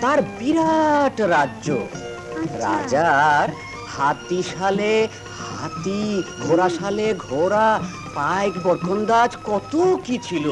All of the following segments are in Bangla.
তার বিরাট রাজ্য, রাজার হাতিশালে হাতি, ঘোড়াশালে ঘোড়া, পাইক বরকন্দাজ কত কি ছিল।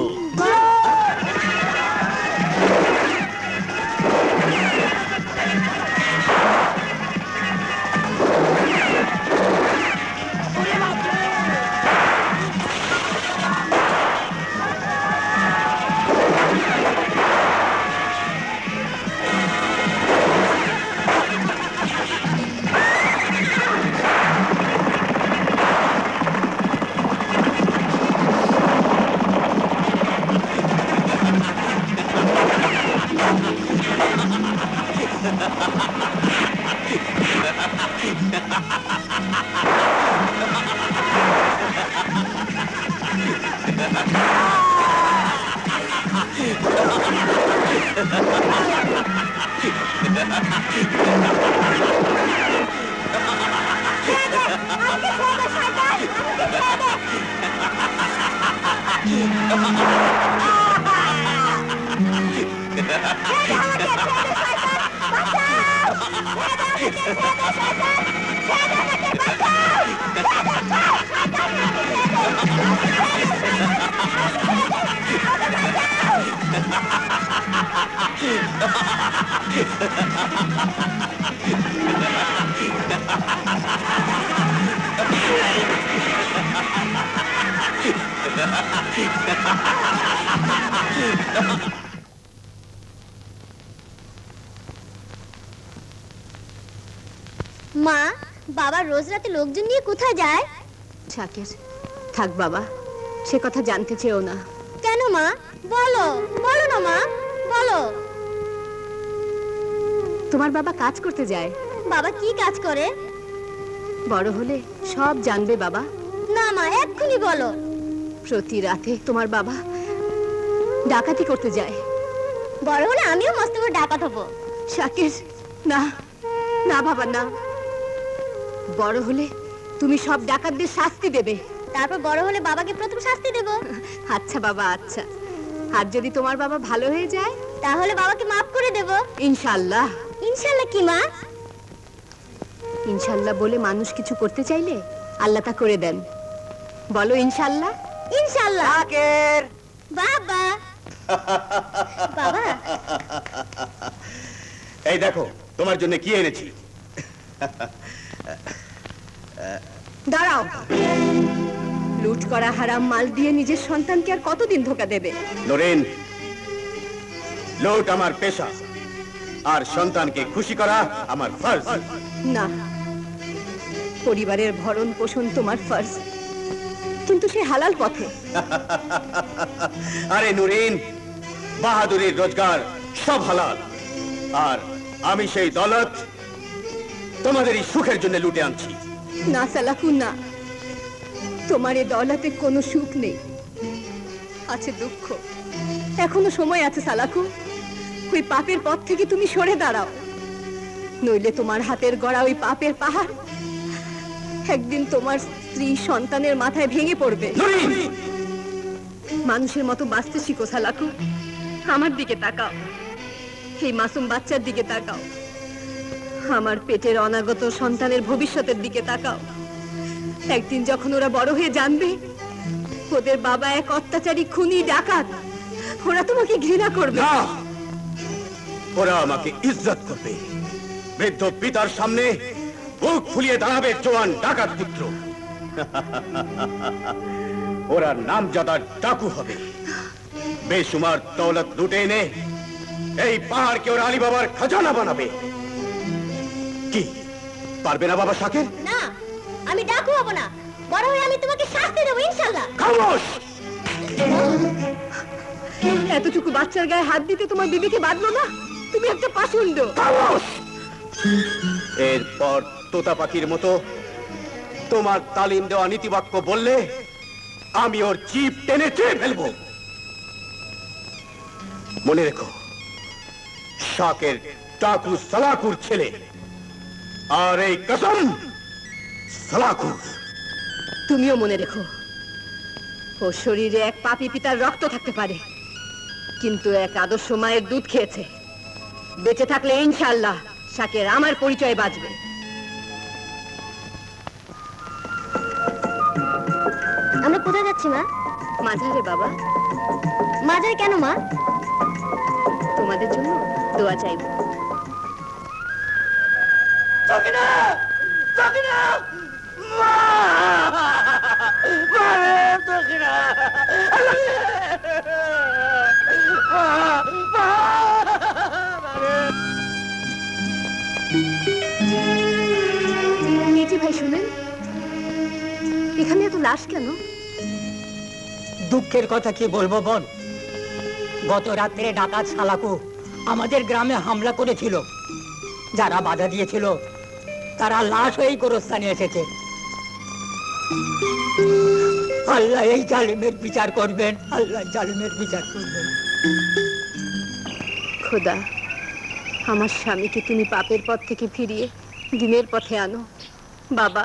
মা, বাবা রোজ রাতে লোকজন নিয়ে কোথায় যায়? শাকির, থাক বাবা, সে কথা জানতে চেও না। কেন মা? বলো, বলো না মা, বলো। তোমার বাবা কাজ করতে যায়। বাবা কি কাজ করে? বড় হলে সব জানবে বাবা। না মা, এক্ষুনি বলো। প্রতি রাতে তোমার বাবা ডাকাতি করতে যায়। বড় হলে আমিও মস্ত বড় ডাকাত হবো। শাকির, না না বাবা না। বড় হলে তুমি সব ডাকাতদের শাস্তি দেবে। তারপর বড় হলে বাবাকে প্রথম শাস্তি দেব। আচ্ছা বাবা, আচ্ছা। আর যদি তোমার বাবা ভালো হয়ে যায়? তাহলে বাবাকে মাফ করে দেব। ইনশাআল্লাহ। ইনশাআল্লাহ কি মা? ইনশাআল্লাহ বলে মানুষ কিছু করতে চাইলে আল্লাহ তা করে দেন। বলো ইনশাআল্লাহ। ইনশাআল্লাহ। শাকের, বাবা। বাবা, এই দেখো তোমার জন্য কি এনেছি। দাঁড়াও। লুট করা হারাম মাল দিয়ে নিজের সন্তানকে আর কতদিন ধোকা দেবে? নরেন, লুট আমার পেশা, আর সন্তানকে খুশি করা আমার ফরজ। না, পরিবারের ভরণ পোষণ তোমার ফরজ, কিন্তু সে হালাল পথে। আরে নুরিন, বাহাদুরের রোজগার সব হালাল, আর আমি সেই দৌলত তোমাদেরই সুখের জন্য লুটে আনছি। না সালাকু, না। তোমার এ দৌলতে কোনো সুখ নেই, আছে দুঃখ। এখনো সময় আছে সালাকু। ওই পাপের পথ থেকে তুমি সরে দাঁড়াও, নইলে তোমার হাতের গড়া ওই পাপের পাহাড় একদিন তোমার স্ত্রী সন্তানের মাথায় ভেঙে পড়বে। নুরিন, মানুষের মতো বাঁচতে শিখো সালাকু। আমার দিকে তাকাও, এই মাসুম বাচ্চার দিকে তাকাও, আমার পেটের অনাগত সন্তানের ভবিষ্যতের দিকে তাকাও। একদিন যখন ওরা বড় হয়ে জানবে ওদের বাবা এক অত্যাচারী খুনি ডাকাত, ওরা তোমাকে ঘৃণা করবে। না, ওরা আমাকে ইজ্জত করবে। বৃদ্ধ পিতার সামনে বুক ফুলিয়ে দাঁড়াবে জোয়ান ডাকাত পুত্র। ওরা নামজাদা ডাকু হবে। বেসুমার দৌলত লুটে এনে এই পাহাড়কে ওরা আলী বাবার খাজানা বানাবে। কি পারবে না বাবা শাকের? না, আমি ডাকু হব না। বড় হয়ে আমি তোমাকে শাস্তি দেব ইনশাআল্লাহ। খামোশ! এতটুকু বাচ্চার গায়ে হাত দিতে তোমার বিবেকে বাঁধলো না? তুমি একটা পাষণ্ড। খামোশ! এরপর তোতা পাখির মতো তোমার তালিম দেওয়া নীতিবাক্য বললে আমি ওর জিভ টেনে চেয়ে ফেলবো। মনে রেখো, শাকের ডাকু সালাকুর ছেলে, আর এই কসম সালাকুর। তুমিও মনে রেখো, ও শরীরে এক পাপী পিতার রক্ত থাকতে পারে, কিন্তু এক আদর্শ মায়ের দুধ খেয়েছে। বেঁচে থাকলে ইনশাআল্লাহ শাকের আমার পরিচয় বাঁচবে। আমরা কোথায় যাচ্ছি মা? মাঝারে বাবা। মাজারে কেন মা? তোমাদের জন্য দোয়া চাইব। সকিনা! সকিনা! মা! মা রে, সকিনা! মা! মা! নিচে ভাই শুনেন, এখানে এত লাশ কেন? দুঃখের কথা কি বলবো বোন, গত রাত্রে ডাকাত সালাকু আমাদের গ্রামে হামলা করেছিল। যারা বাধা দিয়েছিল তারা লাশ হয়েই গোরস্থানে এসেছে। আল্লাহ এই জালিমের বিচার করবেন, আল্লাহ জালিমের বিচার করবেন। খোদা, আমার স্বামীকে তুমি পাপের পথ থেকে ফিরিয়ে দিনের পথে আনো। বাবা,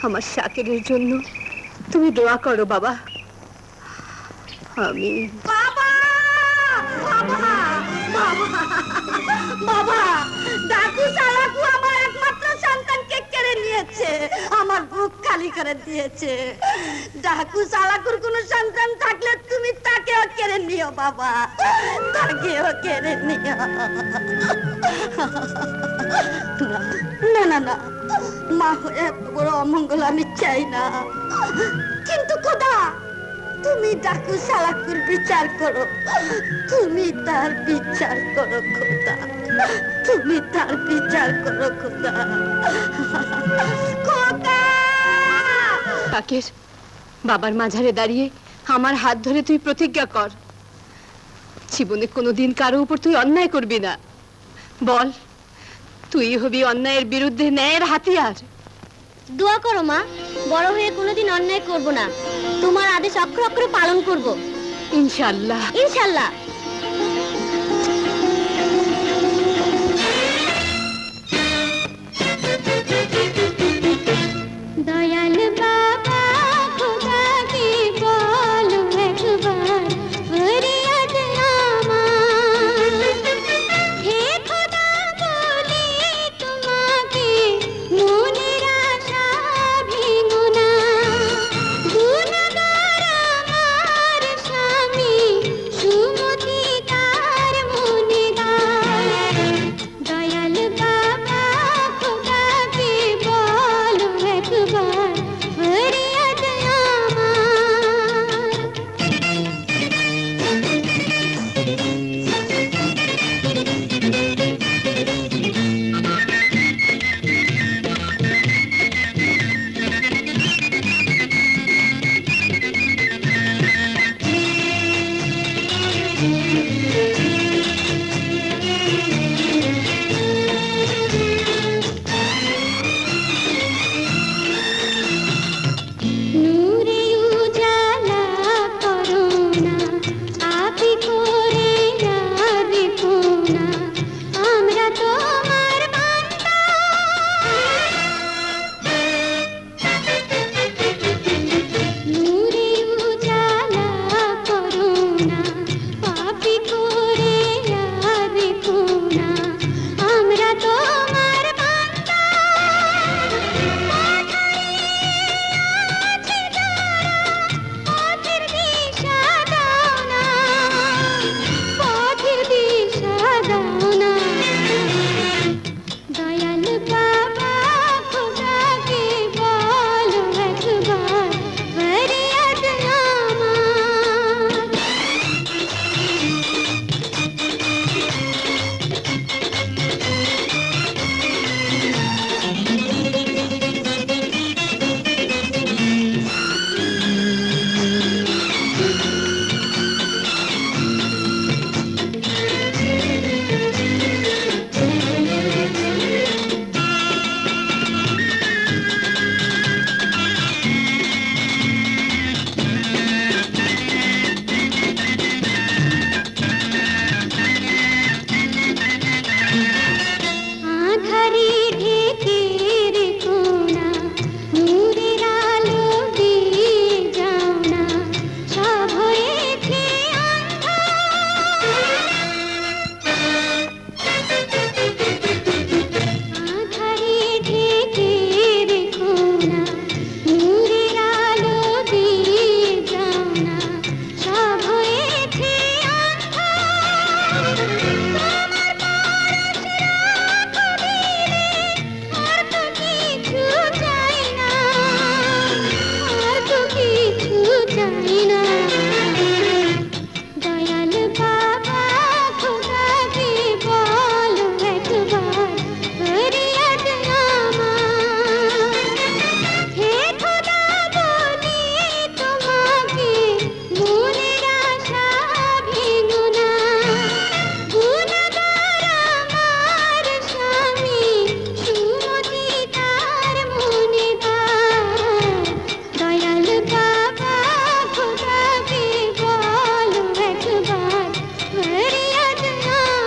আমার শাকেরের জন্য তুমি দোয়া করো বাবা। আমি বাবা বাবা বাবা বাবা, ডাকু সালাকু আমার একমাত্র সন্তানকে কেড়ে নিয়েছে, আমার বুক খালি করে দিয়েছে। ডাকু সালাকুর কোনো সন্তান থাকলে তুমি তাকেও কেড়ে নিও বাবা, তাকেও কেড়ে নিও। না না না, মা হয়ে এত বড় অমঙ্গল আমি চাই না। কিন্তু খোদা, তুমি ডাকু সালাকুর বিচার করো, তুমি তার বিচার করো খোদা, তুমি তার বিচার করো খোদা। খোদা! শাকির, বাবার মাঝারে দাঁড়িয়ে আমার হাত ধরে তুই প্রতিজ্ঞা কর, জীবনে কোনোদিন কারো উপর তুই অন্যায় করবি না। বল, তুই হবি অন্যায়ের বিরুদ্ধে ন্যায়ের হাতিয়ার। দোয়া করো মা, বড় হয়ে কোনোদিন অন্যায় করব না, তোমার আদেশ অক্ষরে অক্ষরে পালন করব, ইনশাআল্লাহ। ইনশাআল্লাহ। দয়াল বাবা খোদাকে বলো একবার ফরিয়াদ আমার, হে খোদা বলি তোমাকে মনের আশা ভেঙো না, গুনাহগার আমার স্বামী সুমতি তার মনে দাও। দয়াল বাবা খোদাকে বলো একবার ফরিয়াদ আমার। নূরে উজালা করো না, আপি করে রেখো না, আমরা তোমার বান্দা। নূরে উজালা করো না, আপি করে রেখো না, আমরা তোমার বান্দা। পথের দিশা দাও না, পথের দিশা দাও না। দয়াল বাবা খোদাকে বলো একবার ফরিয়াদ আমার। আঁধারি ঢেকে রেখো না, নূরের আলো দিয়ে যাও না, সব হয়েছে আঁধারি ঢেকে রেখো না, নূরের আলো দিয়ে যাও না, সব হয়েছে আর তো কিছু চাই না, আর তো কিছু চাই না। দয়াল বাবা খোদাকে বলো একবার ফরিয়াদ আমার, হে খোদা বলি তোমাকে মনের আশা ভেঙো না, গুনাহগার আমার স্বামী সুমতি তার মনে দাও। দয়াল বাবা খোদাকে বলো একবার ফরিয়াদ আমার।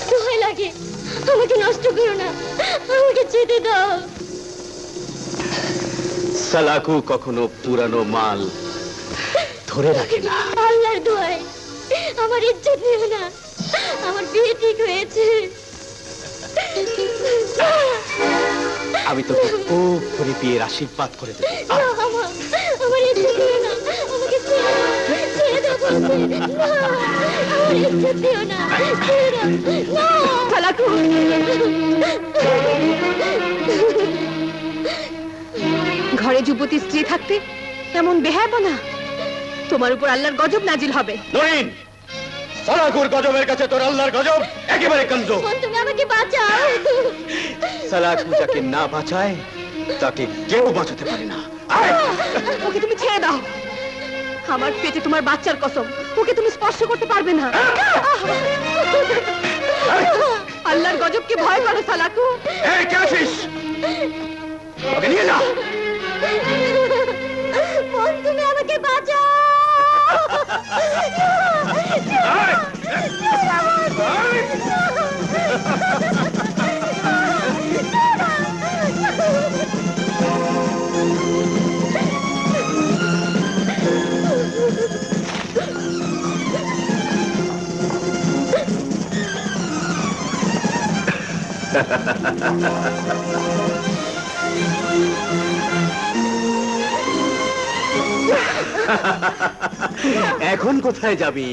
দোহাই লাগে, আমাকে নষ্ট করো না, আমাকে যেতে দাও। সালাকু কখনো পুরানো মাল ধরে রাখে না। আল্লাহর দোহাই, আমার ইজ্জত নিও না, আমার বিয়ে ঠিক হয়েছে। আমি তোকে খুব করে বিয়ের আশীর্বাদ করে দেবো। না, আমার ইজ্জত নিও না, আমাকে ছেড়ে দাও বলছি। না, আমার ইজ্জত দিও না, ছেড়ে দাও। না, সালাকু, ঘরে যুবতী স্ত্রী থাকতে এমন বেহায়াপনা, তোমার উপর আল্লাহর গজব নাজিল হবে। নইন, সালাকুর গজবের কাছে তোর আল্লাহর গজব একেবারে কমজোর। বোন তুমি আমাকে বাঁচাও। সালাকু যাকে না বাঁচায় তাকে কেউ বাঁচাতে পারে না। আয়! ওকে তুমি ছেড়ে দাও। আমার পেটে তোমার বাচ্চার কসম, ওকে তুমি স্পর্শ করতে পারবে না। আল্লাহর গজবকে ভয় করো সালাকু। এই কে আছিস? ওকে নিয়ে যা। বোন তুমি আমাকে বাঁচাও। আয়! এখন কোথায় যাবি?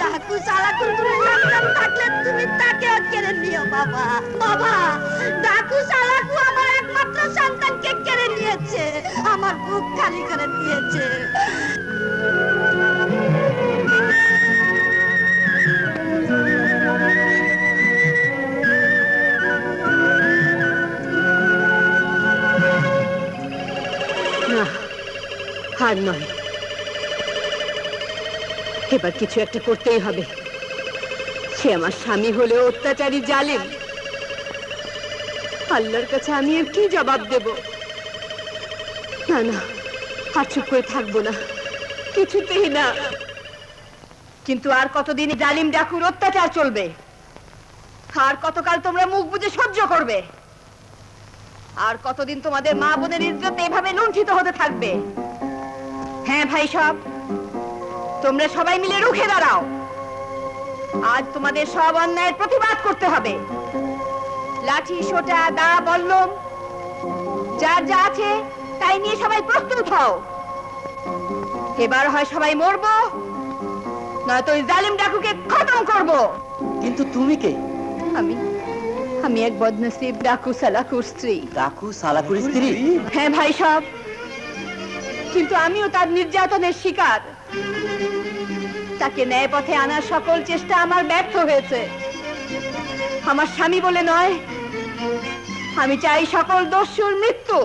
ডাকু সালাকুর কোনো সন্তান থাকলে তুমি তাকে কেড়ে নিও বাবা। বাবা, ডাকু সালাকু আমার একমাত্র সন্তানকে কেড়ে নিয়েছে, আমার বুক খালি করে দিয়েছে। না, হার নয়, এবার কিছু একটা করতেই হবে। সে আমার স্বামী হলেও অত্যাচারী জালিম। আল্লাহর কাছে আমি এর কি জবাব দেব? না না, আর চুপ করে থাকবো না, কিছুতেই না। কিন্তু আর কতদিন এই জালিম ডাকুর অত্যাচার চলবে? আর কতকাল তোমরা মুখ বুজে সহ্য করবে? আর কতদিন তোমাদের মা বোনের ইজ্জত এভাবে লুণ্ঠিত হতে থাকবে? হ্যাঁ ভাই সব, তোমরা সবাই মিলে রুখে দাঁড়াও। আজ তোমাদের সব অন্যায়ের প্রতিবাদ করতে হবে। লাঠি, সোটা, দা, বল্লম যার যা আছে তাই নিয়ে সবাই প্রস্তুত হও। এবার হয় সবাই মরবো, নয়তো ওই জালিম ডাকুকে খতম করব। কিন্তু তুমি কে? আমি আমি এক বদনসিব ডাকু সালাকুর স্ত্রী। ডাকু সালাকুর স্ত্রী? হ্যাঁ ভাই সব, কিন্তু আমিও তার নির্যাতনের শিকার। তাকে ন্যায় পথে আনার সকল চেষ্টা আমার ব্যর্থ হয়েছে। আমার স্বামী বলে নয়, আমি চাই সকল দস্যুর মৃত্যু,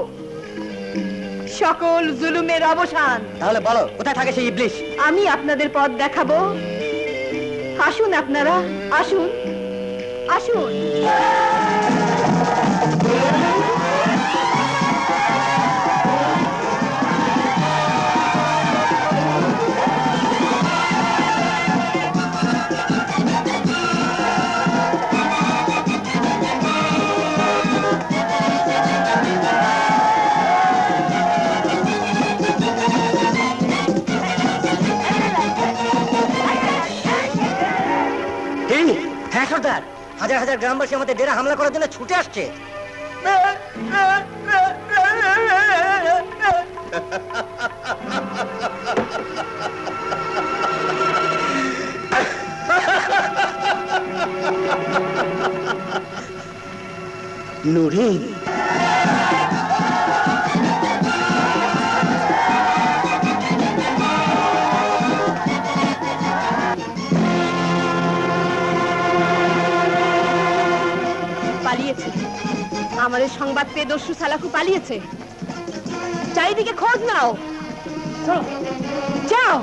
সকল জুলুমের অবসান। তাহলে বলো কোথায় থাকে সেই ইবলিশ? আমি আপনাদের পথ দেখাবো। আসুন আপনারা, আসুন আসুন। হ্যাঁ সর্দার, হাজার হাজার গ্রামবাসী আমাদের ডেরা হামলা করার জন্য ছুটে আসছে। নুরিন, পালিয়েছে। আমাদের সংবাদ পেয়ে দস্যু সালাকু পালিয়েছে। চারিদিকে খোঁজ নাও, যাও।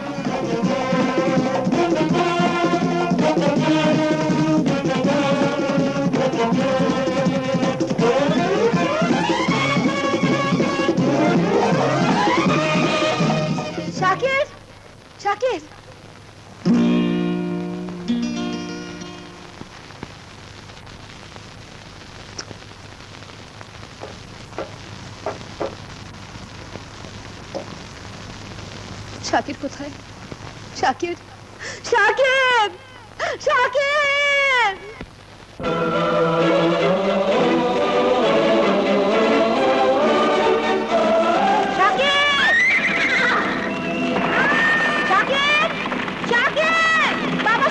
শাকির, শাকির, শাকির কোথায়? শাকির, শাকির, শাকির! শাকির! শাকির! শাকির! বাবা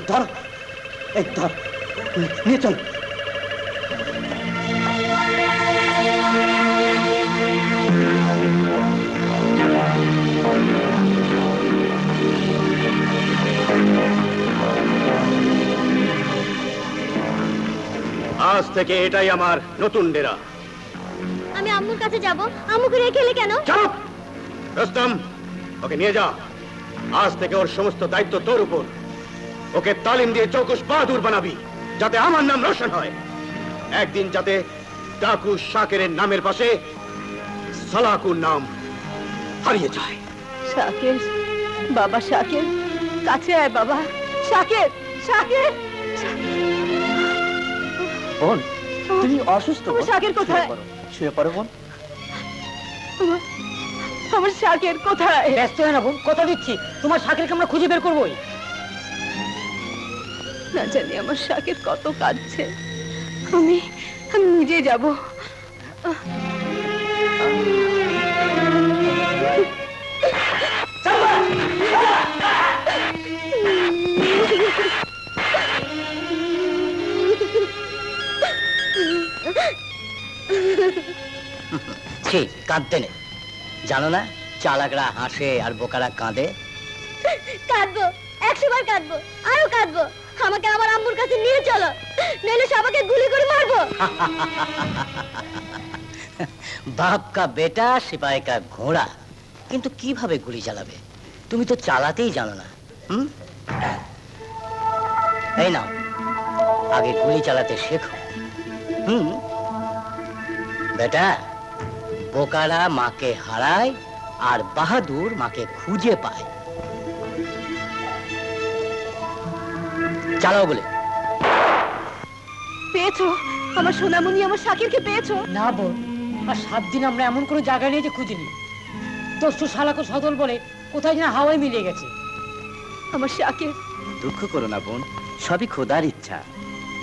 ধর, এই ধর, নিয়ে চল। আজ থেকে এটাই আমার নতুন ডেরা। আমি আম্মুর কাছে যাব। আম্মুকে রেখে এলে কেন? চুপ! রুস্তম, ওকে নিয়ে যা। আজ থেকে ওর সমস্ত দায়িত্ব তোর উপর। ওকে তালিম দিয়ে চৌকুশ বাহাদুর বানাবি, যাতে আমার নাম রোশন হয়। একদিন যাতে ডাকু শাকেরের নামের পাশে সালাকুর নাম হারিয়ে যায়। শাকের, বাবা শাকের, কাছে আয় বাবা। শাকের, শাকের, বোন, তুমি অসুস্থ। আমার শাকের কোথায়? শুয়ে পড়ো বোন। আমার শাকের কোথায়? ব্যস্ত হয় না বোন, কথা দিচ্ছি তোমার শাকেরকে আমরা খুঁজে বের করবোই। না জানি আমার শাকের কত কাঁদছে। আমি আমি নিজে যাব। ছি, কাঁদতে নেই। জানো না, চালাকরা হাসে আর বোকারা কাঁদে। কাঁদবো, 100 বার কাঁদবো, আরো কাঁদবো। আমাকে আমার আম্মুর কাছে নিয়ে চলো, নইলে সবাইকে গুলি করে মারবো। বাপ কা বেটা সিপাही কা ঘোড়া। কিন্তু কিভাবে গুলি চালাবে? তুমি তো চালাতেই জানো না। এই নাও, আগে গুলি চালাতে শেখো। বেটা, বোকারা মাকে হারায় আর বাহাদুর মাকে খুঁজে পায়। চালাও বলে। পেয়েছো আমার সোনামণি, আমার শাকিরকে পেয়েছো? না বোন, আর 7 দিন আমরা এমন কোনো জায়গা নেই যে খুঁজিনি। দস্যু শালাকো সদল বলে কোথায় যেন হাওয়ায় মিলিয়ে গেছে। আমার শাকির। দুঃখ করো না বোন, সবই খোদার ইচ্ছা।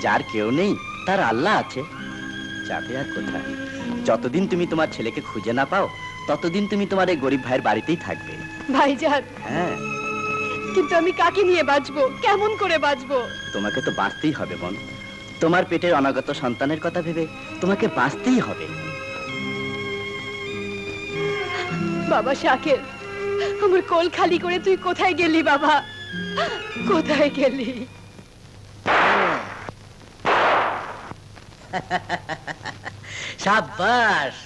যার কেউ নেই তার আল্লাহ আছে। যাবে আর কোথায়? যতদিন তুমি তোমার ছেলেকে খুঁজে না পাও, ততদিন তুমি তোমার এই গরিব ভাইয়ের বাড়িতেই থাকবে। ভাইজান, হ্যাঁ, কিন্তু আমি কাকে নিয়ে বাঁচবো? কেমন করে বাঁচবো? তোমাকে তো বাঁচতেই হবে বোন। তোমার পেটের অনাগত সন্তানের কথা ভেবে তোমাকে বাঁচতেই হবে। বাবা শাকের, আমার কোল খালি করে তুই কোথায় গেলি বাবা? কোথায় গেলি? সাব্বাস।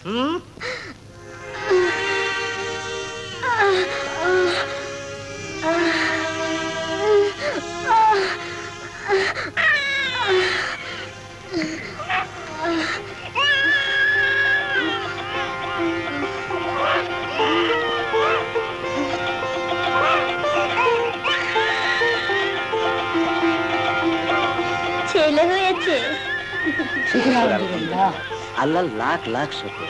ছেলে হয়েছে। আলহামদুলিল্লাহ। আল্লাহ লাখ লাখ শুকর।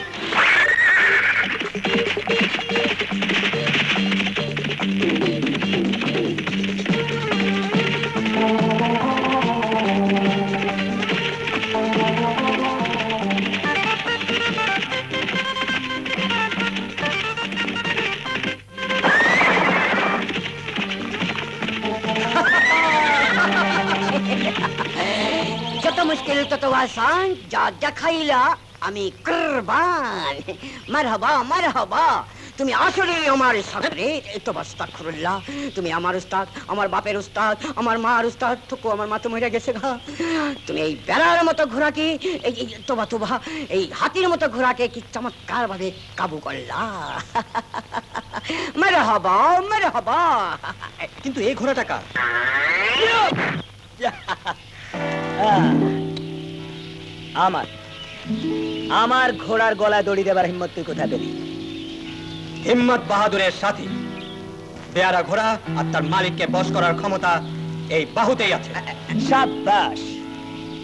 যত মুশকিল তত আসান, যা দেখাইলা আমি কুরবান। মারহাবা মারহাবা। তুমি আসলে আমার সাথে তো আস্তাগফিরুল্লাহ। তুমি আমার উস্তাদ, আমার বাপের উস্তাদ, আমার মার উস্তাদ। তো আমার মা তো মরে গেছে গা। তুমি এই বেড়ার মতো ঘোড়াকে, এই তোবা তোবা, এই হাতির মতো ঘোড়াকে কি চমৎকার ভাবে কাবু করলা। মারহাবা মারহাবা। কিন্তু এই ঘোড়াটা কার? আমার আমার ঘোড়ার গলায় দড়ি দেবার হিম্মত তুই কোথায় পেলি? হিম্মত বাহাদুরের সাথী। বেয়ারা ঘোড়া আর তার মালিককে বশ করার ক্ষমতা এই বাহুতেই আছে। সাব্বাস।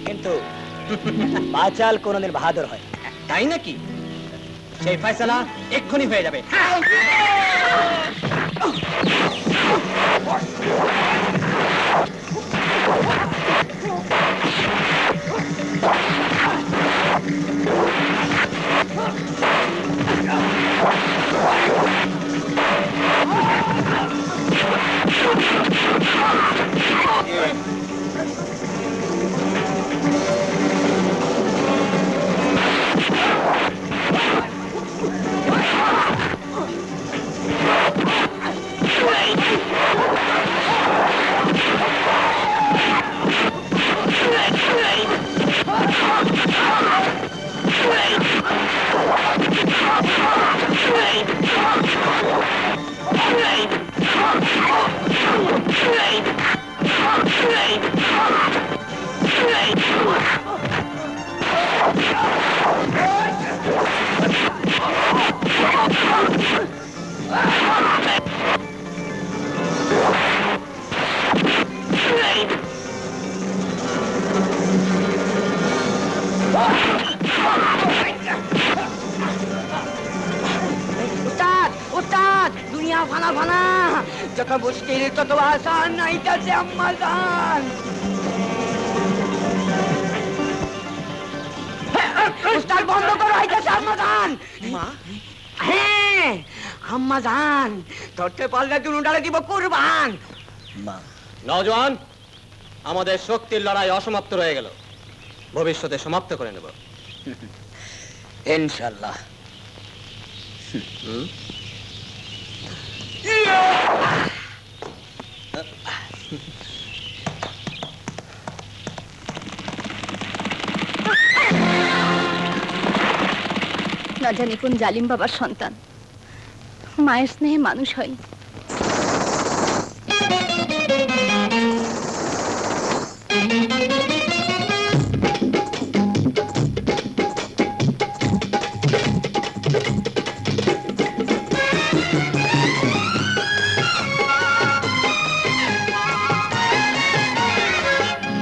কিন্তু বাচাল কোনদিন বাহাদুর হয়? তাই নাকি? সেই ফয়সালা এক্ষুনি হয়ে যাবে। যত মুশকিল তত আসান আইতাছে আম্মা জান। উস্তাদ বন্ধ করো, আইতাছে আম্মা জান। মা হ্যাঁ আম্মা জান, ধরতে পারলে দুনুডারে দিব কুরবান। মা নওজোয়ান, আমাদের শক্তির লড়াই অসমাপ্ত রয়ে গেল, ভবিষ্যতে সমাপ্ত করে নেব। ইনশাআল্লাহ। না জানি কোন জালিম বাবার সন্তান, মায়ের স্নেহে মানুষ হয়।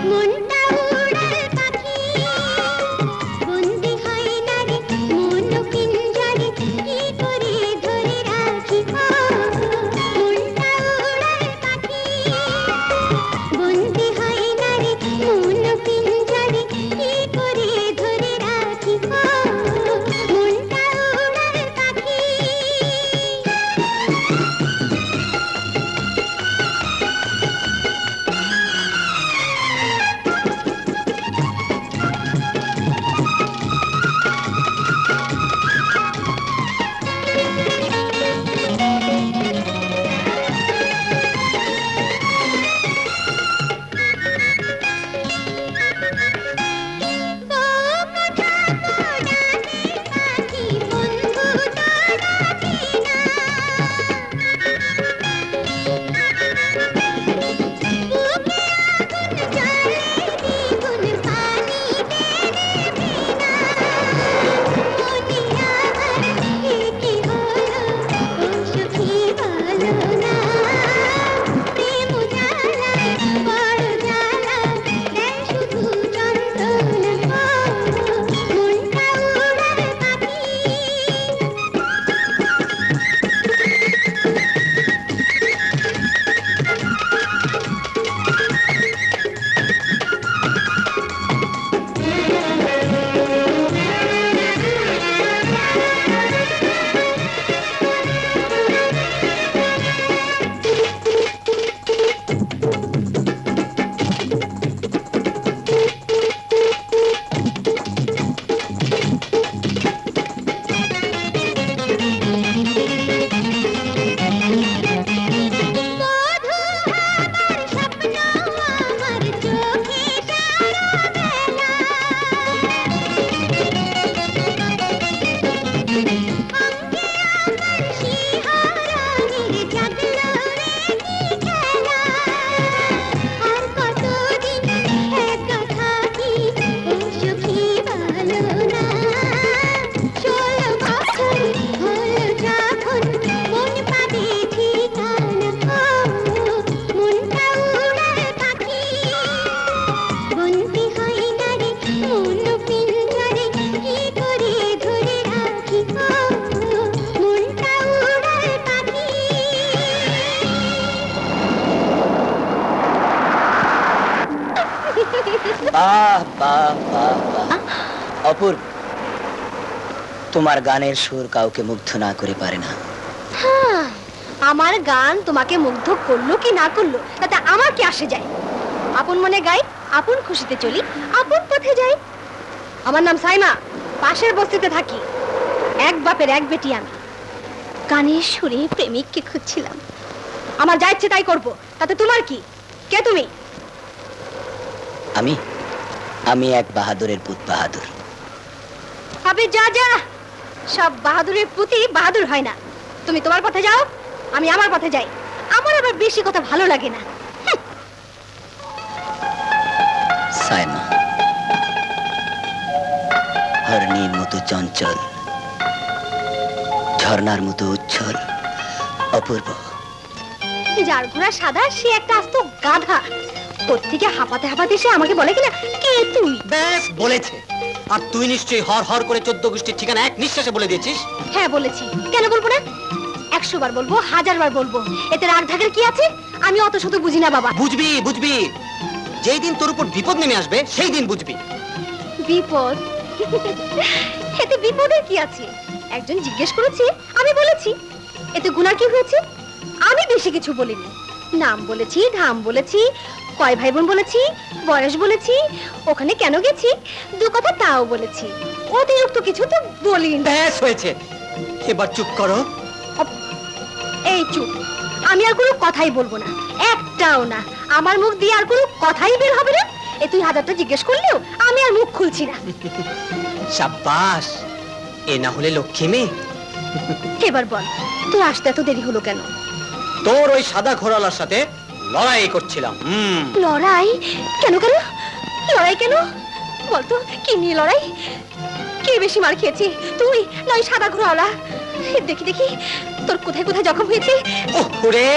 মনটা উড়াল পাখি, বন্দি হয় না রে মন পিঞ্জরে, কি করে ধরে রাখি। মনটা উড়াল পাখি, বন্দি হয় না রে মন পিঞ্জরে, কি করে ধরে রাখি। মনটা উড়াল পাখি। বাহ বাহ বাহ বাহ, অপূর্ব। তোমার গানের সুর কাউকে মুগ্ধ না করে পারে না। আমার গান তোমাকে মুগ্ধ করলো কি না করলো তাতে আমার কি আসে যায়? আপন মনে গাই, আপন খুশিতে চলি, আপন পথে যাই। আমার নাম সাইমা, পাশের বস্তিতে থাকি। এক বাপের এক বেটি আমি। গানের সুরে প্রেমিককে খুঁজছিলাম। আমার যা ইচ্ছে তাই করবো, তাতে তোমার কি? কে তুমি? আমি আমি এক বাহাদুরের পুত বাহাদুর। আবে যা যা, সব বাহাদুরের পুতি বাহাদুর হয় না। তুমি তোমার পথে যাও, আমি আমার পথে যাই। আমার আবার বেশি কথা ভালো লাগে না। সাইমা হরণীর মতো চঞ্চল, ঝর্ণার মতো উচ্ছল, অপূর্ব। যার ঘোড়া সাদা সে একটা আস্ত গাধা। কোত্থেকে হাঁপাতে হাঁপাতে সে আমাকে বলে কিনা, কে তুই? বেশ বলেছে। আর তুই নিশ্চয়ই হর হর করে 14 গোষ্ঠীর ঠিকানা এক নিঃশ্বাসে বলে দিয়েছিস। হ্যাঁ বলেছি, কেন বলবো না? 100 বার বলবো, 1000 বার বলবো, এতে রাগ ঢাকের কি আছে? আমি অত শত বুঝি না বাবা। বুঝবি বুঝবি, যেই দিন তোর উপর বিপদ নেমে আসবে সেই দিন বুঝবি। বিপদ? এতে বিপদের কি আছে? একজন জিজ্ঞেস করেছে, আমি বলেছি। এতে গুনার কি হয়েছে? আমি বেশি কিছু বলিনি। নাম বলেছি, ধাম বলেছি, কয় ভাই বোন বলেছি, বয়স বলেছি, ওখানে কেন গেছি, দু কথা তাও বলেছি। অতিরিক্ত কিছু তো বলিনি। ব্যাস হয়েছে, এবার চুপ করো। এই চুপ, আমি আর কোনো কথাই বলবো না, একটাও না। আমার মুখ দিয়ে আর কোনো কথাই বের হবে না। এ তুই 1000টা জিজ্ঞেস করলেও আমি আর মুখ খুলছি না। সাব্বাস, এ না হলে লক্ষ্মী মেয়ে। এবার বল, তোর আসতে এত দেরি হলো কেন? তোর ওই সাদা ঘোড়ালার সাথে লড়াই করছিলাম। লড়াই? কেন কেন লড়াই কেন? বলতো কি নিয়ে লড়াই? কে বেশি মার খেয়েছে, তুই নয় সাদা ঘোড়াওয়ালা? দেখি দেখি তোর কোথায় কোথায় জখম হয়েছে। ওরে,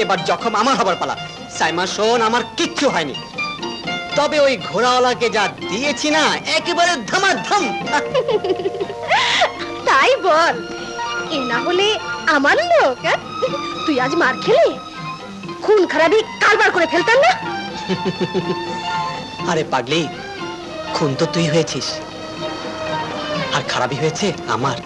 এবার জখম আমার হবার পালা। সাইমা শোন, আমার কিচ্ছু হয়নি, তবে ওই ঘোড়াওয়ালাকে যা দিয়েছি না, একেবারে ধামাধাম। তাই বল, এ না হলে আমার লোক। তুই আজ মার খেলে খুন খারাপি কারবার করে ফেলতাম না? আরে পাগলি, খুন তো তুই হয়েছিস, আর খারাপই হয়েছে আমার।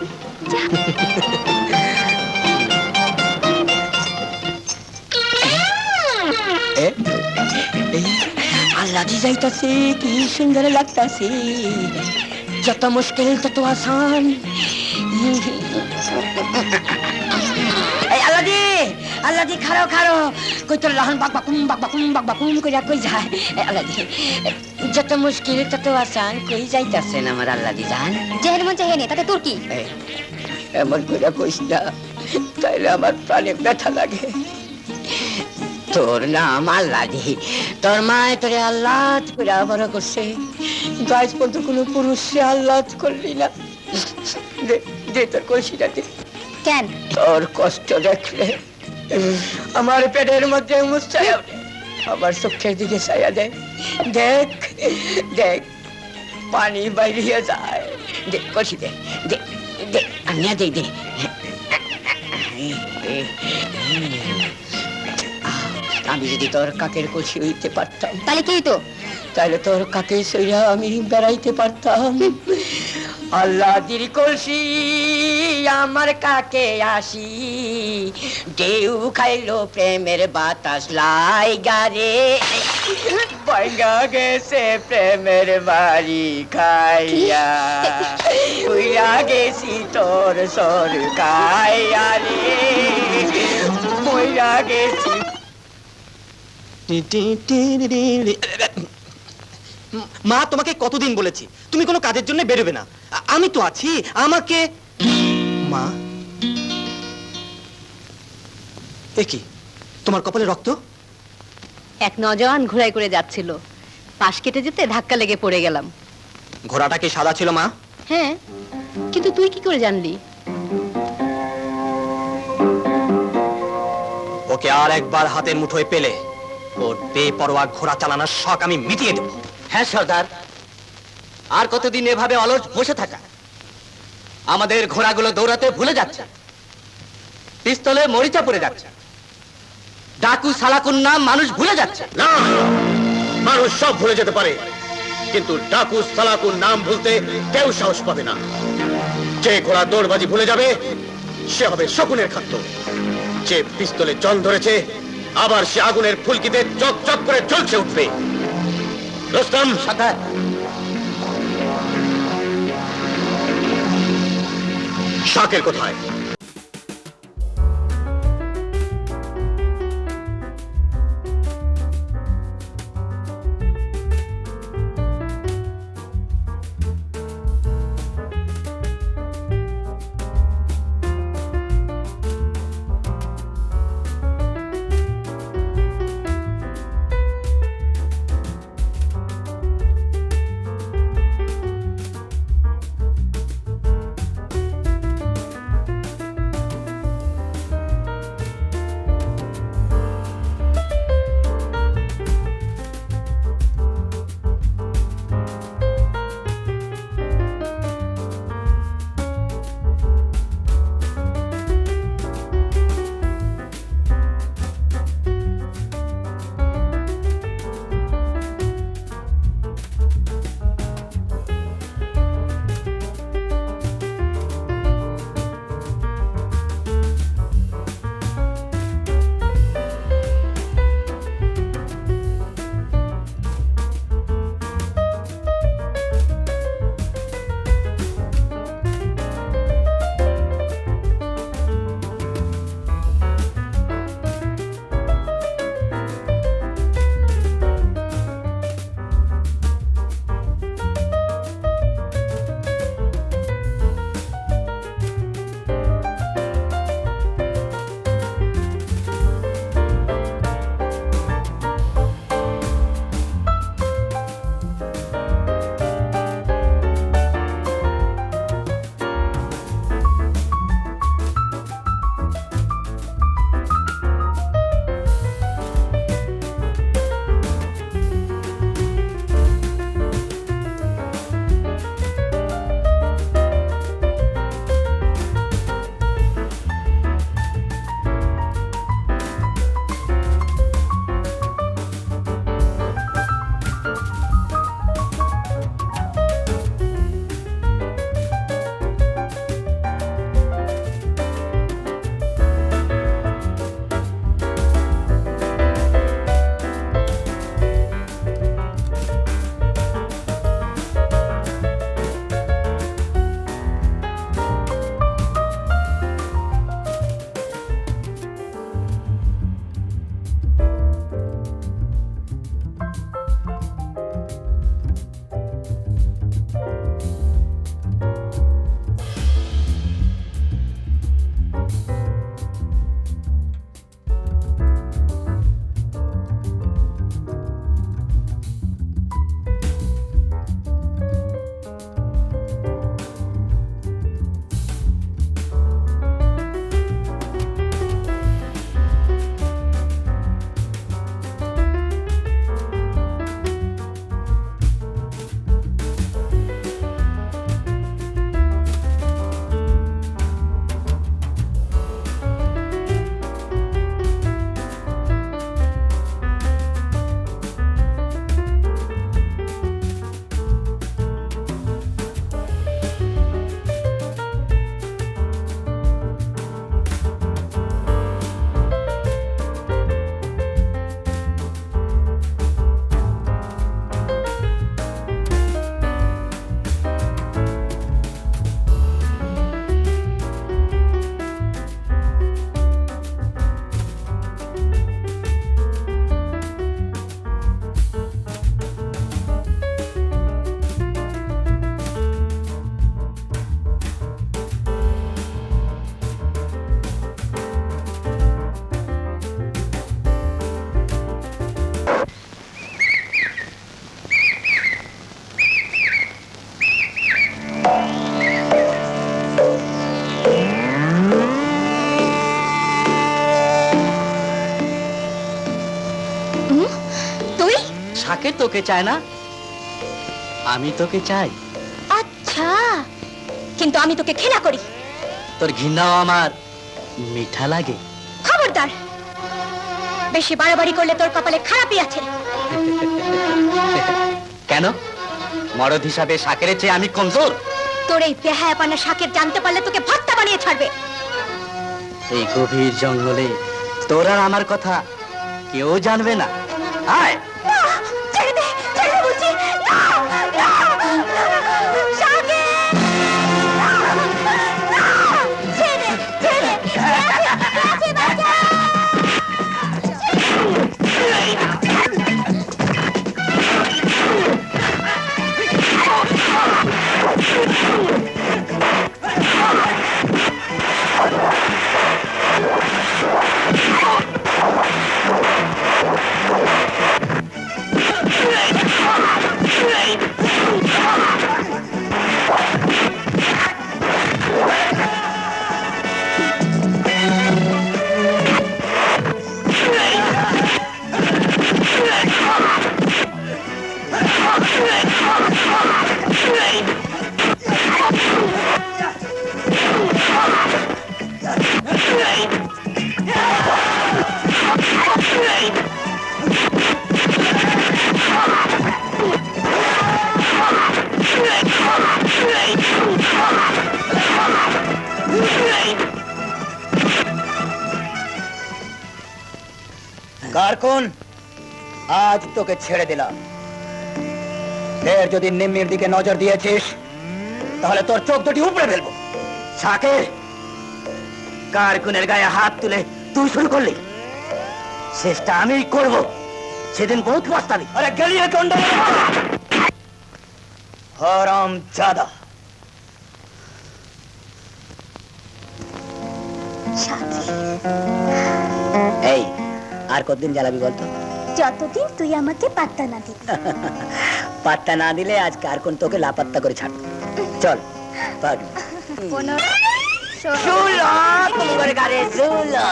আল্লাহ জি যাইতাছে, কি সুন্দর লাগতাছে। যত মুশকিল তত আসান। এই আল্লাদি, আল্লাদি খারো খারো, কই তোর লাহন বাক বাকুম কইরা কই যায়। আল্লাদি, যত মুশকিল তত আসান, কই যাইতাছেন আমার আল্লাদি জান? যেহের মন চাহে নে, তাতে তোর কি? এমন কইরা কইস না, তাইলে আমার প্রাণে ব্যথা লাগে। তোর নাম আল্লাদি, তোর মায় তোরে আল্লাহ করে বড় করছে, গাছ পর্যন্ত কোনো পুরুষে আল্লাহ করলি না। দে তোর কলসিটা দে। কেন? তোর কষ্ট দেখলে আমার পেটের মধ্যে মুছায়া ওঠে, আমার চোখের দিকে ছায়া দেয়। দেখ দেখ, পানি বাইরিয়ে যায়। দে কলসি দে, দে দে, আনিয়া দে দে। আমি যদি তোর কাকের কলসি হইতে পারতাম, তাহলে কি তো? তাহলে তোর কাকে সইরা আমি বেড়াইতে পারতাম। আল্লাহ দির কলসি আমার কাকে আসি, ঢেউ খাইলো প্রেমের বাতাস লাই গারে, বাইগা গেছে প্রেমের বাড়ি খাইয়া, উইয়া গেছি তোর সর খাইয়া রে, মইরা গেছি। মা, তোমাকে কতদিন বলেছি তুমি কোনো কাজের জন্য বেরোবে না, আমি তো আছি, আমাকে। মা, এ কি তোমার কপালে রক্ত? এক নজওয়ান ঘোড়ায় করে যাচ্ছিল, পাশ কেটে যেতে ধাক্কা লেগে পড়ে গেলাম। ঘোড়াটা কি সাদা ছিল মা? হ্যাঁ, কিন্তু তুই কি করে জানলি? ওকে আর একবার হাতের মুঠোয় পেলে ওর বেপরোয়া ঘোড়া চালানোর শখ আমি মিটিয়ে দেব। হ্যাঁ সর্দার, আর কতদিন এভাবে অলস বসে থাকা? আমাদের ঘোড়াগুলো দৌড়াতে ভুলে যাচ্ছে, পিস্তলে মরিচা পড়ে যাচ্ছে, ডাকু সালাকুন নাম মানুষ ভুলে যাচ্ছে। না, মানুষ সব ভুলে যেতে পারে, কিন্তু ডাকু সালাকুর নাম ভুলতে কেউ সাহস পাবে না। যে ঘোড়া দৌড়বাজি ভুলে যাবে সে হবে শকুনের খাদ্য। যে পিস্তলে জন ধরেছে আবার সে আগুনের ফুলকিতে চক চক করে জ্বলছে উঠবে। রোস্তম, সর্দার, শাকের কোথায়? তোকে চায় না, আমি তোকে চাই। আচ্ছা, কিন্তু আমি তোকে ঘৃণা করি। তোর ঘৃণাও আমার মিঠা লাগে। খবরদার, বেশি বাড়াবাড়ি করলে তোর কপালে খারাপই আছে। কেন? মরদ হিসাবে শাকের চেয়ে আমি কমজোর? তোর এই বেহায়াপানা শাকের জানতে পারলে তোকে ভর্তা বানিয়ে ছাড়বে। এই গভীর জঙ্গলে তোর আর আমার কথা কেউ জানবে না। আয়, না, ছেড়ে দে, ছেড়ে দে বলছি। না, না, শাকে! না, না, ছেড়ে দে, ছেড়ে দে, ছেড়ে দে, বাঁচি, বাঁচা! কারকুন, আজ তোকে ছেড়ে দিলাম। ফের যদি নিম্মির দিকে নজর দিয়েছিস তাহলে তোর চোখ দুটি উপড়ে ফেলবো। শাকের কারকুনের গায়ে হাত তুলে তুই শুরু করলি, শেষটা আমিই করব। সেদিন বহুত পস্তাবি। আরে গেলিয়ে কন্ড হারাম জাদা। এই, আর কতদিন জ্বালাবি বলতো? যতদিন তুই আমাকে পাত্তা না দিবি। পাত্তা না দিলে আজ কারকুন তোকে লাপাত্তা করে ছাড়বে। চল পাগলি। 15, 16। ঝুলো তোমার গারে ঝুলো।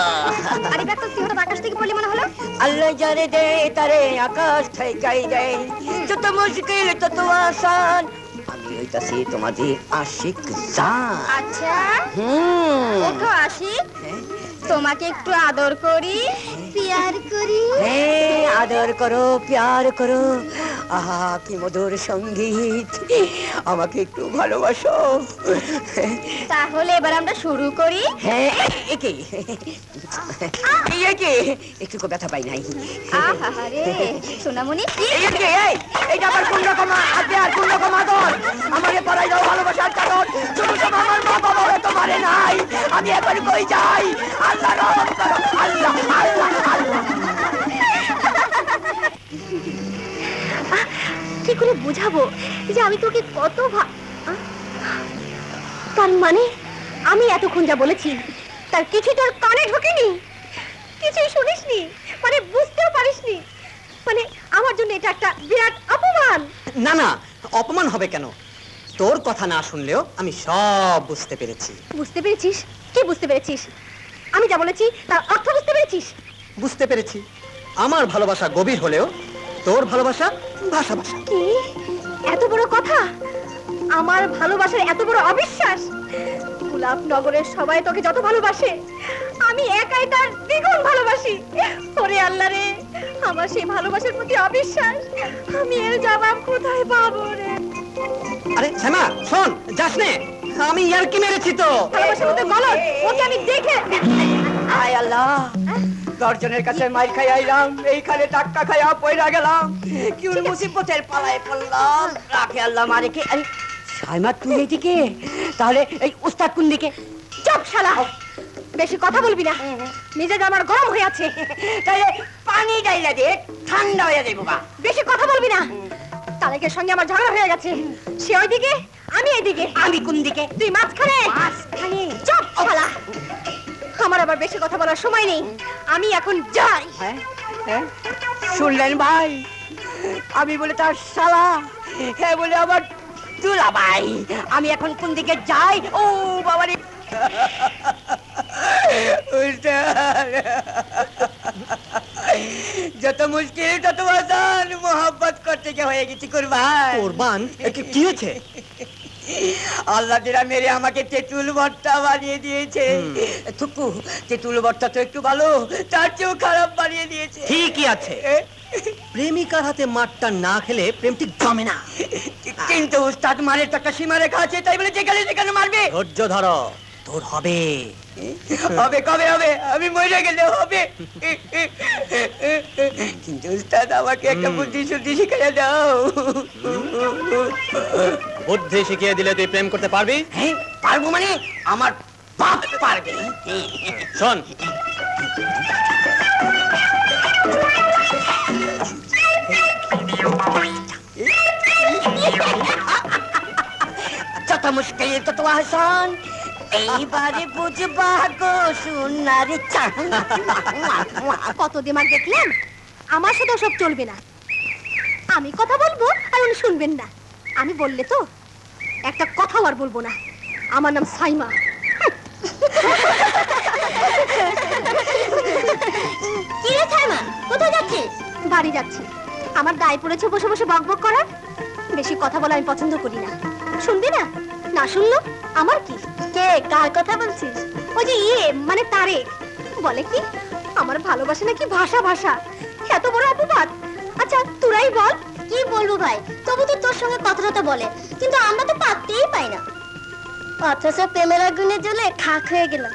আরে ব্যাপার, তুই হঠাৎ আকাশ থেকে পড়লি মনে হলো। আল্লাহ জানে দে তারে আকাশ থেকেই দেয়, যত মুশকিল তত আসান। আমি হইতাছি তোমাদের আশিক জান। আচ্ছা, হুম, ওঠো আসি, তোমাকে একটু আদর করি, পিয়ার করি। হ্যাঁ, আদর করো, প্যার করো। আহা, কি মধুর সঙ্গীত। আমাকে একটু ভালোবাসো। তাহলে এবার আমরা শুরু করি। হ্যাঁ, একে একে একটু ব্যথা পাই নাই। আহারে সোনামণি, একে এইটা আবার কোন রকম আদর, আর কোন রকম আদর? আমাকে পড়াই দাও ভালোবাসার কারণ। ছোট সময় আমার মা বাবা তো মারে নাই। আমি এখন কই যাই? আল্লাহ রহম করো, আল্লাহ আল্লাহ আল্লাহ। কি করে বুঝাবো যে আমি তোকে কত তার মানে আমি এতক্ষণ যা বলেছি তার কিছু তোর কানে ঢোকেনি, কিছুই শুনিসনি, মানে বুঝতেও পারিসনি। মানে আমার জন্য এটা একটা বিরাট অপমান। না না, অপমান হবে কেন? তোর কথা না শুনলেও আমি সব বুঝতে পেরেছি। বুঝতে পেরেছিস? কি বুঝতে পেরেছিস? আমি যা বলেছি তার অর্থ বুঝতে পেরেছিস? বুঝতে পেরেছি। আমার ভালোবাসা গভীর হলেও তোর ভালোবাসা ভাষা ভাষা। কি এত বড় কথা? আমার ভালোবাসার এত বড় অবিশ্বাস? গোলাপ নগরের সবাই তোকে যত ভালোবাসে, আমি একাই তার দ্বিগুণ ভালোবাসি। ওরে আল্লাহ রে, আমার সেই ভালোবাসার প্রতি অবিশ্বাস, আমি এর জবাব কোথায় পাবো রে? আরে শ্যামা শোন, যাস নে, আমি ইয়ার্কি মেরেছি তো। ভালোবাসার মধ্যে গলদ, ওকে আমি দেখে। আয় আল্লাহ, গর্জনের কাছে মাইর খাই আইলাম, এইখানে টাক্কা খাইয়া পয়রা গেলাম। কি মুসিবতের পালায় পড়লাম। রাখে আল্লাহ মারে কে। আরে সাইমা, তুই এইদিকে? তাহলে এই উস্তাদ কোন দিকে? চুপ শালা, বেশি কথা বলবি না, মেজাজ আমার গরম হয়ে আছে। তাহলে পানি ডাইলা দে, ঠান্ডা হয়ে যাবে বাবা। বেশি কথা বলবি না। তালেকের সঙ্গে আমার ঝগড়া হয়ে গেছে, সে ওইদিকে আমি এইদিকে। আমি কোন দিকে? তুই মাঝখানে। মাঝখানে? চুপ শালা, আমার আবার বেশি কথা বলার সময় নেই, আমি এখন যাই। হ্যাঁ হ্যাঁ, শুনলেন ভাই? আমি বলে তার শালা, হ্যাঁ বলে আবার দুলা ভাই। আমি এখন কোন দিকে যাই? ও বাবা রে, যত মুশকিল তত আসান, মোহাব্বত করতে গিয়ে হয়ে গেছি কুরবান। কোরবান কি হয়েছে? আল্লাহ দিরা মেরে আমাকে তেঁতুল ভর্তা বানিয়ে দিয়েছে। থুকু, তেঁতুল ভর্তা তো একটু ভালো, তার চেয়েও খারাপ বানিয়ে দিয়েছে। ঠিকই আছে, প্রেমিকার হাতে মারটা না খেলে প্রেম ঠিক জমে না। কিন্তু উস্তাদ মারের তো একটা সীমা রেখা আছে, তাই বলে যেখানে যেখানে মারবে। ধৈর্য ধরো, তোর হবে। হবে, কবে হবে? আমি মরে গেলে হবে। কিন্তু উস্তাদ আমাকে একটা বুদ্ধি শুদ্ধি শিখিয়ে দাও। বুদ্ধি শিখিয়ে দিলে তুই প্রেম করতে পারবি? হ্যাঁ, পারবো মানে আমার বাপ পারবে। শোন, যত মুশকিল তত আসান, এইবারে বুঝবা গো সোনার চাঁদ। কত দিমাগ দেখলেন? আমার সাথে সব চলবে না। আমি কথা বলবো আর উনি শুনবেন না। আমি বললে তো একটা কথাও আর বলবো না। আমার নাম সাইমা। কি রে সাইমা, কোথায় যাচ্ছিস? বাড়ি যাচ্ছি। আমার গায়ে পড়েছে বসে বসে বকবক করার। বেশি কথা বলা আমি পছন্দ করি না। শুনবি না? না শুনলো আমার কি? কে, কার কথা বলছিস? ওই যে মানে তারেক। বলে কি আমার ভালোবাসা নাকি ভাষা ভাষা। এত বড় অপবাদ। আচ্ছা তোরাই বল। কি বলবো ভাই, তবু তো তোর সঙ্গে কথাটা বলে, কিন্তু আমরা তো পারতেই পাই না। অথচ প্রেমের আগুনে জ্বলে খাক হয়ে গেলাম।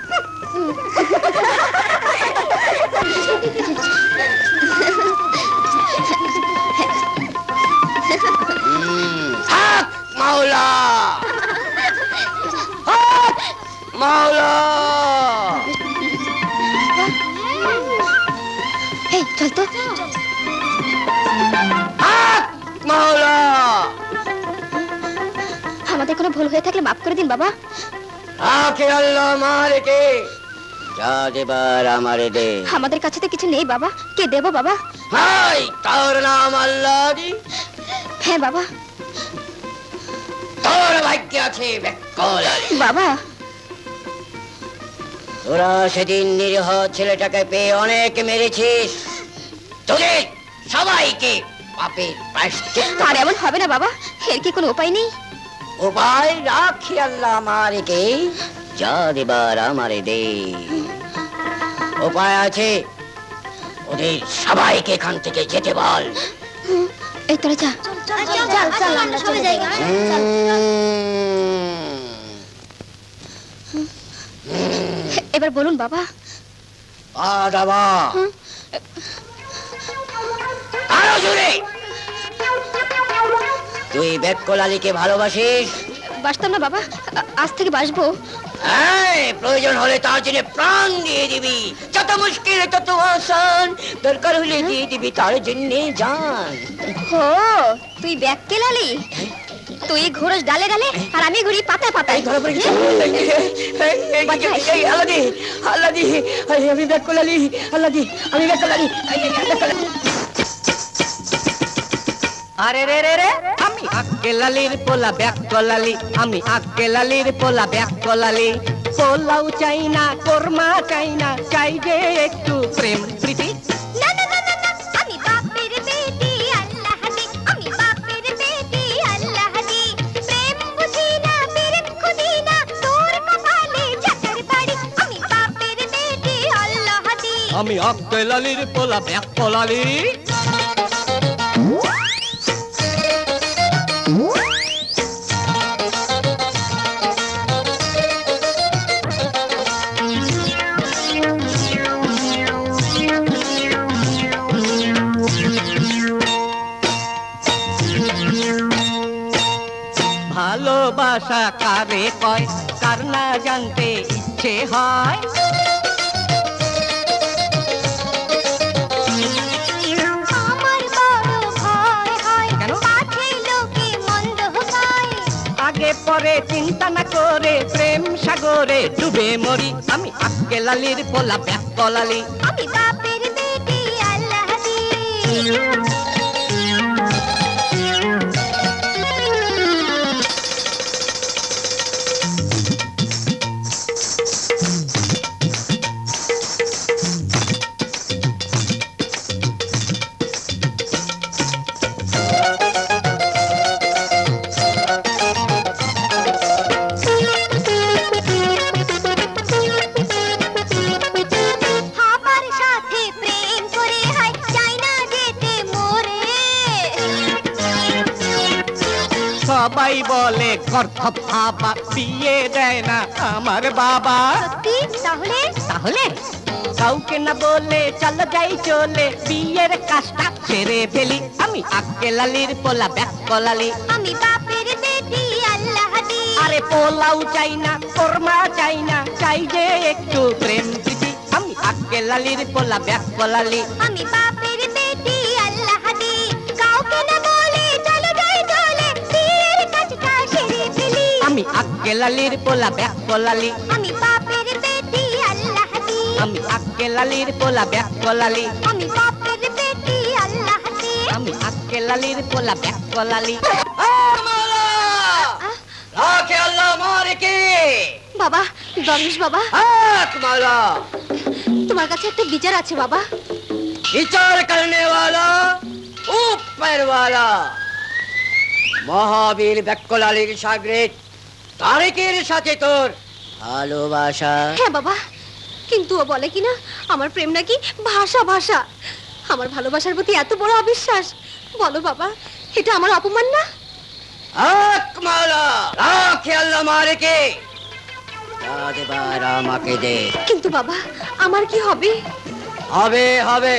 হক মাওলা, হক মাওলা। এই চল তো। হক মাওলা। আমাদের কোনো ভুল হয়ে থাকলে মাফ করে দিন বাবা। আখে আল্লাহ মালিকে, যা দেবার আমারে দে। আমাদের কাছে তো কিছু নেই বাবা, কে দেবো বাবা? হাই, তোর নাম আল্লাহ দি, হ্যাঁ বাবা। তোর ভাগ্যে আছে বেকল আলী। বাবা তোরা সেদিন নিরীহ ছেলেটাকে পেয়ে অনেক মেরেছিস, তোদের সবাইকে পাপের প্রায়শ্চিত্ত। আর এমন হবে না বাবা, এর কি কোনো উপায় নেই? উপায় রাখি আল্লাহ আমারে, যা দেবার আমারে দে। উপায় আছে, ওদের সবাইকে এখান থেকে যেতে বল। এই তোরা যা। চল চল আমরা চলে যাই। এবার বলুন বাবা। দাবা আরো জোরে। তুই বেকল আলীকে ভালোবাসিস? বাসতাম না বাবা, আজ থেকে বাসবো। এই, প্রয়োজন হলে তার জন্য প্রাণ দিয়ে দিবি। যত মুশকিল তত আসান, দরকার হলে দিয়ে দিবি তার জন্য জান। ও তুই ব্যাগ কেলালি? তুই ঘোরস ডালে ডালে আর আমি ঘুরি পাতায় পাতায়। ধরা পড়ে গেছে। এই, আল্লাদি, আল্লাদি, আমি বেকল আলী, আল্লাদি, আমি বেকল আলী। আরে রে রে রে, আমি আক্কেলালির পোলা ব্যাককলালি, আমি আক্কেলালির পোলা ব্যাককলালি। পোলাও চাই না, কোরমা চাই না, চাই যে একটু প্রেম প্রীতি। না না না না না, আমি বাপের বেটি আল্লাহ দি, আমি বাপের বেটি আল্লাহ দি। প্রেম বুঝি না, প্রেম খুঁজি না, তোর কপালে ঝাঁটার বাড়ি। আমি বাপের বেটি আল্লাহ দি। আমি আক্কেলালির পোলা ব্যাককলালি। ভালোবাসা কারে কয়, কার না জানতে ইচ্ছে হয়। আমার বড় ভয় হয়, কেন? পাছে লোকে মন্দ হয়। আগে পরে চিন্তা না করে প্রেম সাগরে ডুবে মরি। আমি আক্কেলালির পোলা ব্যাককলালি। আমি বাপের বেটি আল্লাহ দি। সবাই বলে গর্ধপ ভাবা, বিয়ে দেয় না আমার বাবা। সত্যি? তাহলে তাহলে কাউকে না বলে চলো যাই চলে, বিয়ের কাজটা সেরে ফেলি। আমি আক্কেল আলীর পোলা ব্যাকল আলী। আমি বাপের বেটি আল্লাহ দি। আরে পোলাও চাই না, কোরমা চাই না, চাই যে একটু প্রেম প্রীতি। আমি আক্কেল আলীর পোলা ব্যাকল আলী। আমি বাপের বেটি আল্লাহ দি। কাউকে না বলে চলো যাই চলে, বিয়ের কাজটা সেরে ফেলি। আমি আক্কেল আলীর পোলা ব্যাকল আলী। আমি বাপের বেটি আল্লাহ দি। আমি আক্কেল আলীর পোলা ব্যাকল আলী। আমি বাপের বেটি আল্লাহ দি। আমি আক্কেল আলীর পোলা ব্যাকল আলী। রাখে আল্লাহ মারেকে। বাবা, দরবেশ বাবা, হাত মারা। তোমার কাছে একটা বিচার আছে বাবা। বিচার করনে वाला ऊपर वाला মহাবীর ব্যাকল আলীর শাগরেদ তারেকের সাথে তোর ভালোবাসা। হ্যাঁ বাবা, কিন্তু ও বলে কিনা আমার প্রেম নাকি ভাষা ভাষা। আমার ভালোবাসার প্রতি এত বড় অবিশ্বাস। বলো বাবা, এটা আমার অপমান না? আকমালা রাখে আল্লাহ মারেকে। এবার আমাকে দে। কিন্তু বাবা, আমার কি হবে? হবে হবে,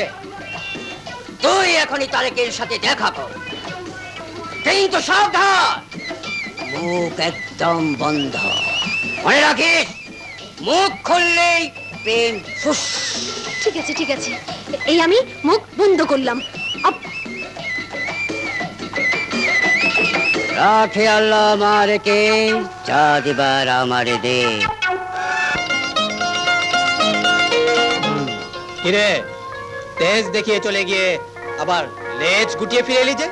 তুই এখনই তারেকের সাথে দেখা কর, কিন্তু সাবধান, মুখ একদম বন্ধ। মনে রাখিস, মুখ খুললেই প্রেম ফুস। ঠিক আছে ঠিক আছে, এই আমি মুখ বন্ধ করলাম। রাখে আল্লাহ মারেকে, যা দিবার আমারে দে। কিরে, তেজ দেখিয়ে চলে গিয়ে আবার লেজ গুটিয়ে ফিরে এলি যে?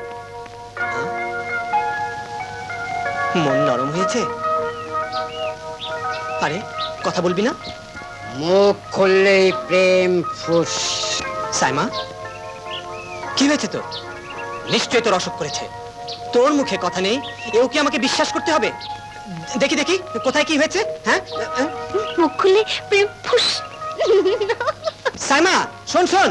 মন নরম হয়েছে? আরে কথা বলবি না? মুখ খুললেই প্রেম ফুস। সাইমা, কি হয়েছে তোর? নিশ্চয় তোর অসুখ করেছে। তোর মুখে কথা নেই, এও কি আমাকে বিশ্বাস করতে হবে? দেখি দেখি কোথায় কি হয়েছে। হ্যাঁ, মুখ খুললে প্রেম ফুস। সাইমা শোন শোন,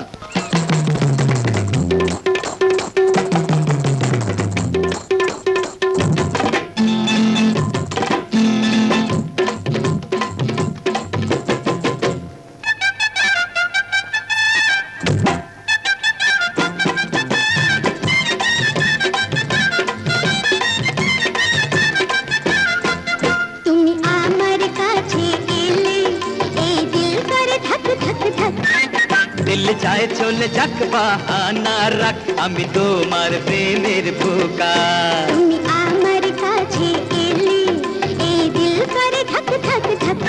তুমি আমার কাছে এলে এই দিল করে ধক ধক ধক। দিল চায় চলে যাক বাহানা রাখ, আমি তোমার প্রেমের বোকা। তুমি আমার কাছে এলে এই দিল করে ধক ধক ধক।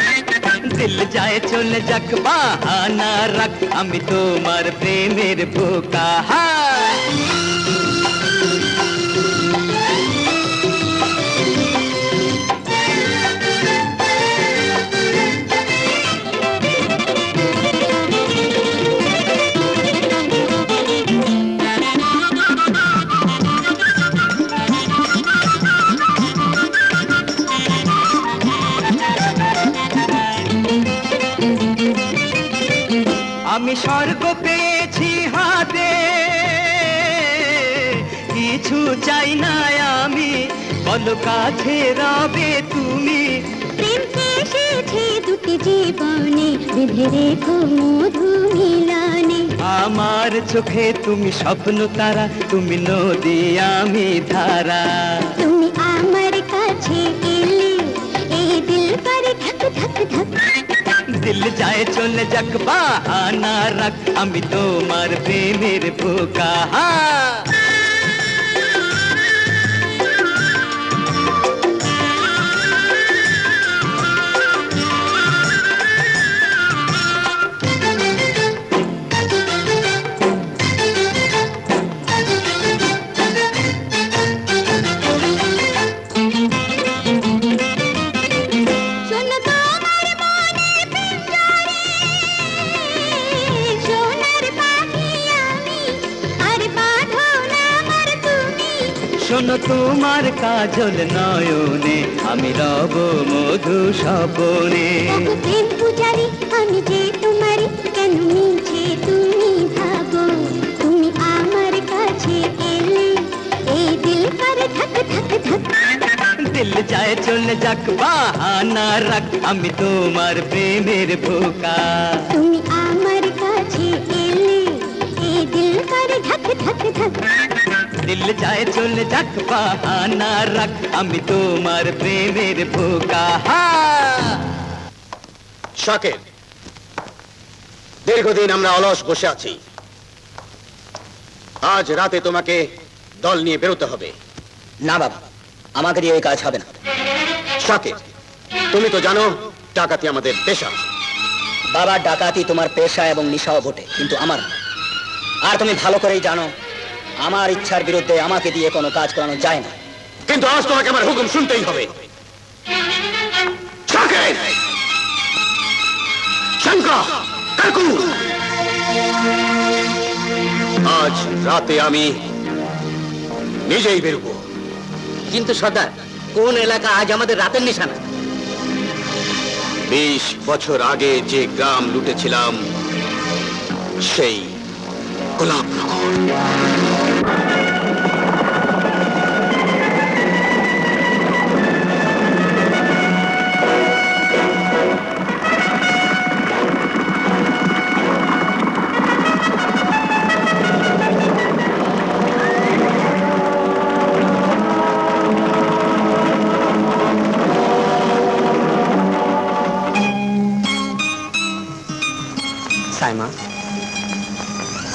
দিল যায় চলে যাক বাহানা রাখ, আমি তোমার প্রেমের বোকা। আমি স্বর্গ পেয়েছি হাতে, কিছু চাই না আমি, বলো কাছে রবে তুমি। প্রেম এসেছে দুটি জীবনে, বেঁধে রেখো মধু মিলনে। আমার চোখে তুমি স্বপ্ন তারা, তুমি নদী আমি ধারা। তুমি আমার কাছে এলে এই দিল করে ধক ধক ধক। দিল যায় চলে যাক বাহানা রাখ, আমি তোমার প্রেমের বোকা। শোনো তোমার মনের পিঞ্জরে, সোনার পাখি আমি, আর বাঁধন আমার তুমি। শোনো তোমার কাজল নয়নে, আমি রব মধু স্বপনে। ওগো প্রেম পূজারি, আমি যে তোমারই, কেন মিছে তুমি ভাবো। তুমি আমার কাছে এলে এই দিল করে ধক ধক ধক। দিল চায় চলে যাক বাহানা রাখ আমি তোমার প্রেমের বোকা তুমি আমার কাছে এলে এই দিল করে ধক ধক ধক দিল চায় চলে যাক বাহানা রাখ আমি তোমার প্রেমের বোকা শাকির, দীর্ঘদিন আমরা অলস বসে আছি। আজ রাতে তোমাকে দল নিয়ে বেরোতে হবে। না বাবা, আমাকে দিয়ে এই কাজ হবে না। শাকির, তুমি তো জানো ডাকাতি আমাদের পেশা। বাবা, ডাকাতি তোমার পেশা এবং নিশাও বটে, কিন্তু আমার না। আর তুমি ভালো করেই জানো আমার ইচ্ছার বিরুদ্ধে আমাকে দিয়ে কোনো কাজ করানো যায় না। কিন্তু আজ তোমাকে আমার হুকুম শুনতেই হবে। শাকির, শঙ্কর, কাকু, আজ রাতে আমি নিজেই বেরোবো। কিন্তু সর্দার, কোন এলাকা আজ আমাদের রাতের নিশানা? 20 বছর আগে যে গ্রাম লুটেছিলাম সেই গোলাপনগর। সাইমা,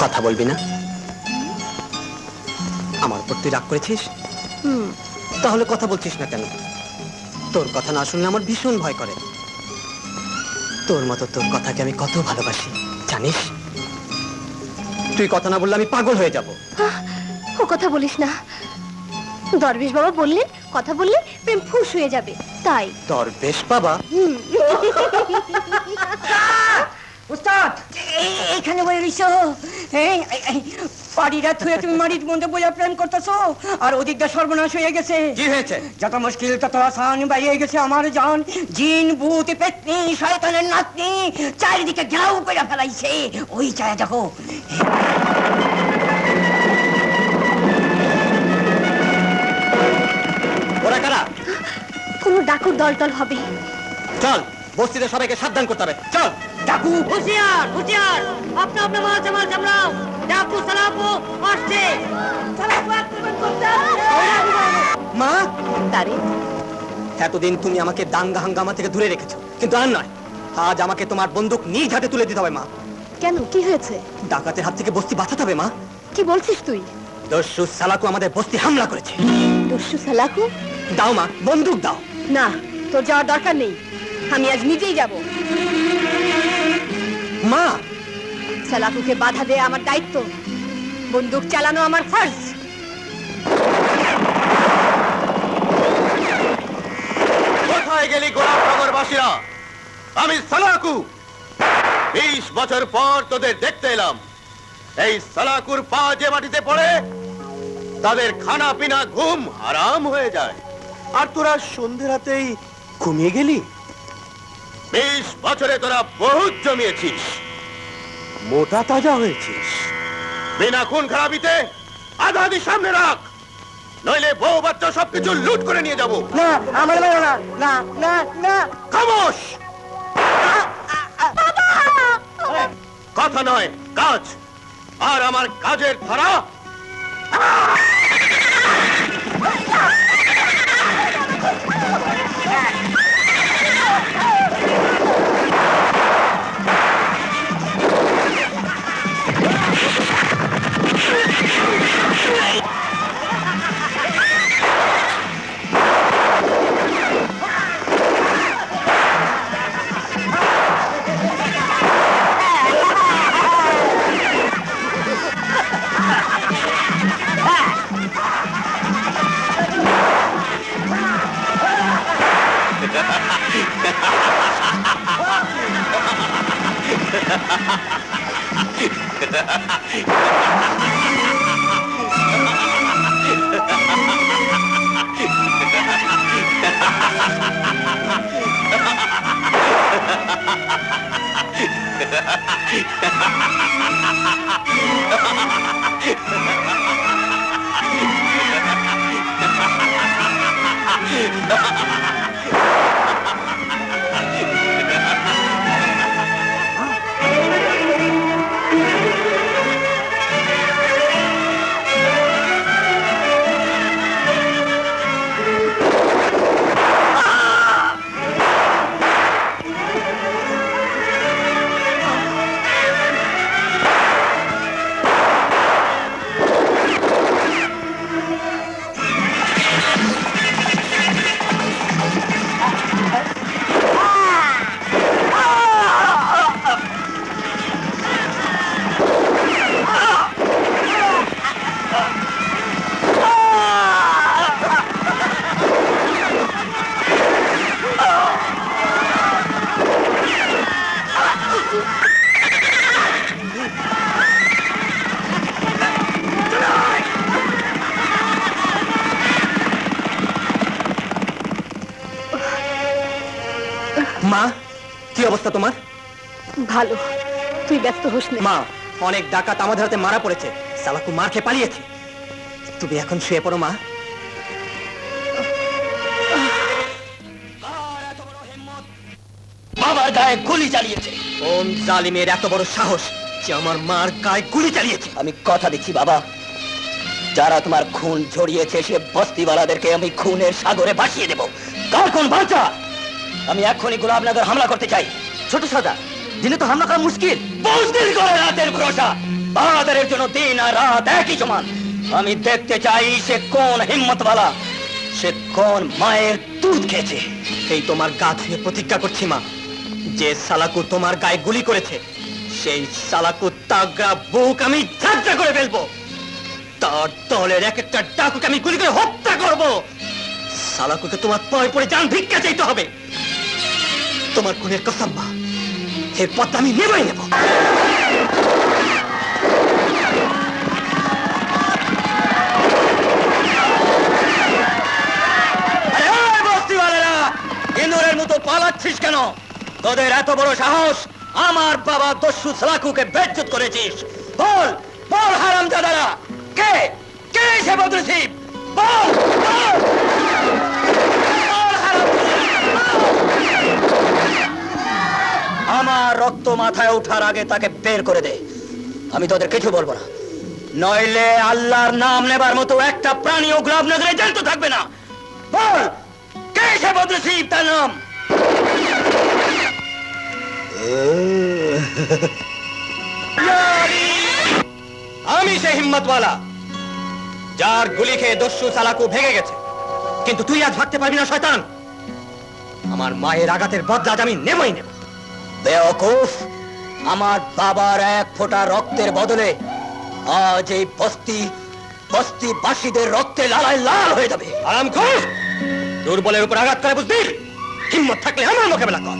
কথা বলবি না? আমার উপর তুই রাগ করেছিস? তাহলে কথা বলছিস না কেন? তোর কথা না শুনলে আমার ভীষণ ভয় করে। তোর মতো তোর কথাকে আমি কত ভালোবাসি জানিস? তুই কথা না বললে আমি পাগল হয়ে যাব। ও কথা বলিস না। দরবেশ বাবা বললেন কথা বললে প্রেম ফুস হয়ে যাবে, তাই। তোর বেশ বাবা। উস্তাদ, এখানে বলে রইছো বাড়িটা থুয়ে তুমি মাটির মধ্যে বইয়া প্রেম করতেছো, আর ওদিকটা সর্বনাশ হয়ে গেছে। কি হয়েছে? যত মুশকিল তত আসান বাইরে গেছে আমার জান। জিন ভূত পেতনি শয়তানের নাতনি চারিদিকে ঘেরাও করে ফেলাইছে। ওই চায়া দেখো। ওরা কারা? কোনো ডাকুর দলটল হবে। চল, বস্তিতে সবাইকে সাবধান করতে হবে। চল। ডাকু হুঁশিয়ার হুঁশিয়ার, আপনা আপনা মাল সামাল সামলাও। ডাকু সালাপু আসছে। সালাপু আক্রমণ করতে। মা, তারে এতদিন তুমি আমাকে দাঙ্গা হাঙ্গামা থেকে দূরে রেখেছো, কিন্তু আর নয়। আজ আমাকে তোমার বন্দুক নিজ হাতে তুলে দিতে হবে মা। কেন, কি হয়েছে? ডাকাতের হাত থেকে বস্তি বাঁচাতে হবে মা। কি বলছিস তুই? দস্যু সালাকু আমাদের বস্তি হামলা করেছে। দস্যু সালাকু? দাও মা, বন্দুক দাও। না, তোর যাওয়ার দরকার নেই। আমি আজ নিজেই যাব। মা, সালাকুকে বাধা দেয়া আমার দায়িত্ব, বন্দুক চালানো আমার ফরজ। কোথায় গেলি গোলাপনগরবাসীরা? আমি সালাকু 20 বছর পর তোদের দেখতে এলাম। এই সালাকুর পা যে মাটিতে পড়ে তাদের খানা পিনা ঘুম হারাম হয়ে যায়, আর তোরা সন্ধ্যে রাতেই ঘুমিয়ে গেলি। 20 বছরে তোরা বহুত জমিয়েছিস, মোটা তাজা হয়েছিস। বিনা খুন খারাপিতে আধা আধি সামনে রাখ, নইলে বউ বাচ্চা সবকিছু লুট করে নিয়ে যাবো। না, আমার বেরো না। না না না। খামোশ! কথা নয়, কাজ। আর আমার কাজের ধারা মা, কি অবস্থা তোমার? ভালো, তুই ব্যস্ত হোস না। মা, অনেক ডাকাত আমাদের হাতে মারা পড়েছে। সালাকু মার খেয়ে পালিয়েছে। তুমি এখন শুয়ে পড়ো মা। বাবার গায়ে গুলি চালিয়েছে। কোন জালিমের এত বড় সাহস যে আমার মার গায়ে গুলি চালিয়েছে? আমি কথা দিচ্ছি বাবা, যারা তোমার খুন ঝরিয়েছে সে বস্তিওয়ালাদেরকে আমি খুনের সাগরে ভাসিয়ে দেব। কার কোন বাঁচা? আমি এখনই গোলাপনগর হামলা করতে চাই। ছোট সাদা দিনে তো হামলা করা মুশকিল, মুশকিল করে রাতের ভরসা। বাহাদারের জন্য দিন আর রাত একই সমান। আমি দেখতে চাই সে কোন হিম্মতওয়ালা, সে কোন মায়ের দুধ খেয়েছে। এই তোমার গা ছুঁয়ে প্রতিজ্ঞা করছি মা, যে সালাকু তোমার গায়ে গুলি করেছে সেই সালাকু তাগড়া বুক আমি ঝাঁঝরা করে ফেলবো। তার দলের এক একটা ডাকুকে আমি গুলি করে হত্যা করব। সালাকুকে তোমার পায়ে পড়ে জান ভিক্ষা চাইতে হবে। তোমার খুনের কসম মা, এর পথ আমি নেবই নেব। ইন্দুরের মতো পালাচ্ছিস কেন? তোদের এত বড় সাহস, আমার বাবা দস্যু সালাকুকে বেজ্জত করেছিস। বল বল হারামজাদারা, কে কে সে বদনসিব? বল বল বল হারামজাদারা, বল। আমার রক্ত মাথায় ওঠার আগে তাকে বের করে দে। আমি তোদের কিছু বলবো না, নইলে আল্লাহর নাম নেবার মতো একটা প্রাণীও গোলাপনগরে জ্যান্ত থাকবে না। বল কে সে বদনসিব, তার নাম? আমি সে হিম্মতওয়ালা যার গুলি খেয়ে দস্যু সালাকু ভেঙে গেছে। কিন্তু তুই আজ ভাবতে পারবি না শয়তান, আমার মায়ের আঘাতের বদলা আজ আমি নেবই নেব। বেওকুফ, আমার বাবার এক ফোঁটা রক্তের বদলে আজ এই বস্তিবাসীদের রক্তে লালায় লাল হয়ে যাবে। আরামখোর, দুর্বলের উপর আঘাত করে বুঝবি? হিম্মত থাকলে আমার মোকাবেলা কর।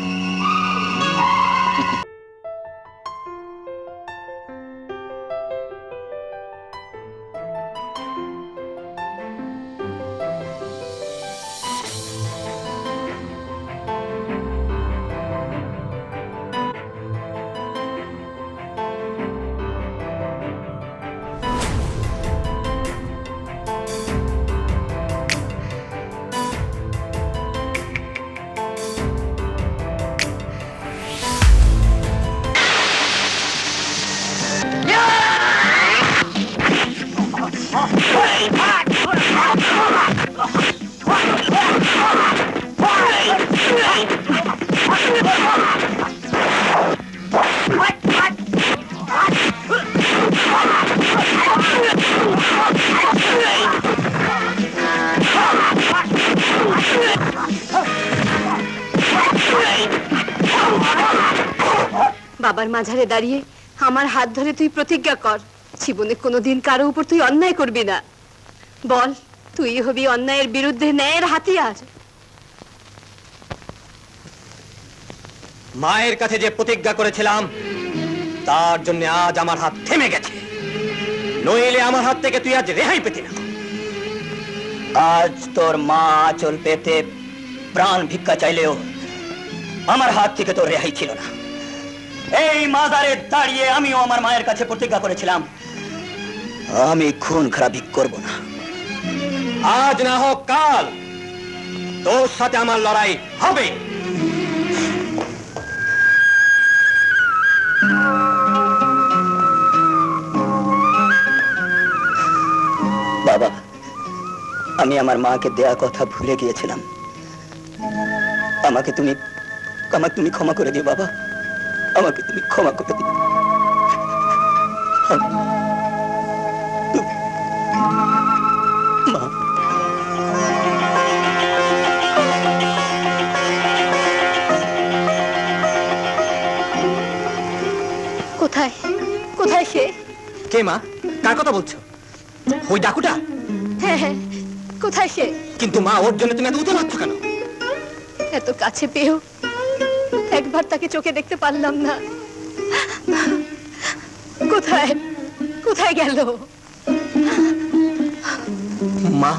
বাবার মাঝারে দাঁড়িয়ে আমার হাত ধরে তুই প্রতিজ্ঞা কর, জীবনে কোনোদিন কারো উপর তুই অন্যায় করবি না। বল, তুই হবি অন্যায়ের বিরুদ্ধে ন্যায়ের হাতিয়ার। মায়ের কাছে যে প্রতিজ্ঞা করেছিলাম তার জন্য আজ আমার হাত থেমে গেছে, নইলে আমার হাত থেকে তুই আজ রেহাই পেতি না। আজ তোর মা আঁচল পেতে প্রাণ ভিক্ষা চাইলেও আমার হাত থেকে তোর রেহাই ছিল না। এই মাজারে দাঁড়িয়ে আমিও আমার মায়ের কাছে প্রতিজ্ঞা করেছিলাম আমি খুন খারাপি করব না। আজ না হোক কাল তোর সাথে আমার লড়াই হবে। বাবা, আমি আমার মাকে দেয়া কথা ভুলে গিয়েছিলাম। আমাকে তুমি ক্ষমা করে দিও বাবা, আমাকে তুমি ক্ষমা করে দিও। মা, কোথায় কোথায় সে? কে মা? কার কথা বলছো? ওই ডাকুটা? হ্যাঁ হ্যাঁ, কোথায় সে? কিন্তু মা, ওর জন্য তুমি এত উতল হচ্ছ কেন? এত কাছে পেয়েও একবার তাকে চোখে দেখতে পারলাম না। কোথায় কোথায় গেল? মা,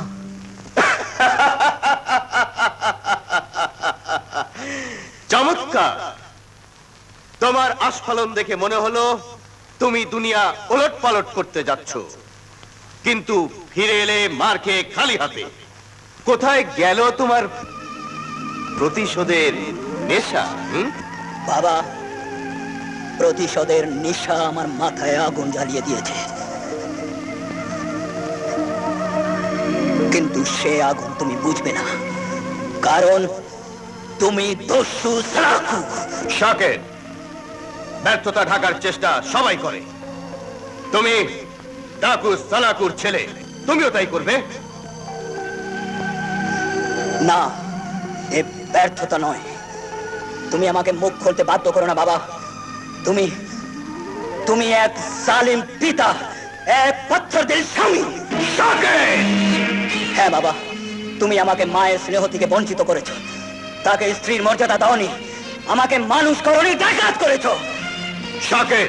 চমৎকার! তোমার আস্ফালন দেখে মনে হলো তুমি দুনিয়া ওলট পালট করতে যাচ্ছ, কিন্তু ফিরে এলে মার খেয়ে খালি হাতে। কোথায় গেল তোমার প্রতিশোধের নেশা? বাবা, প্রতিশোধের নিশা আমার মাথায় আগুন জ্বালিয়ে দিয়েছে, কিন্তু সে আগুন তুমি বুঝবে না, কারণ তুমি দস্যু সালাকু। শাকের ব্যর্থতা ঢাকার চেষ্টা সবাই করে। তুমি ডাকু সালাকুর ছেলে, তুমিও তাই করবে? না, এ ব্যর্থতা নয়। তুমি আমাকে মুখ খুলতে বাধ্য করো না বাবা। তুমি এক জালিম পিতা, এক পাথরদিল স্বামী। হ্যাঁ বাবা, তুমি আমাকে মায়ের স্নেহ থেকে বঞ্চিত করেছো, তাকে স্ত্রীর মর্যাদা দাওনি, আমাকে মানুষ করনি, ডাকাত করেছো। শাকের,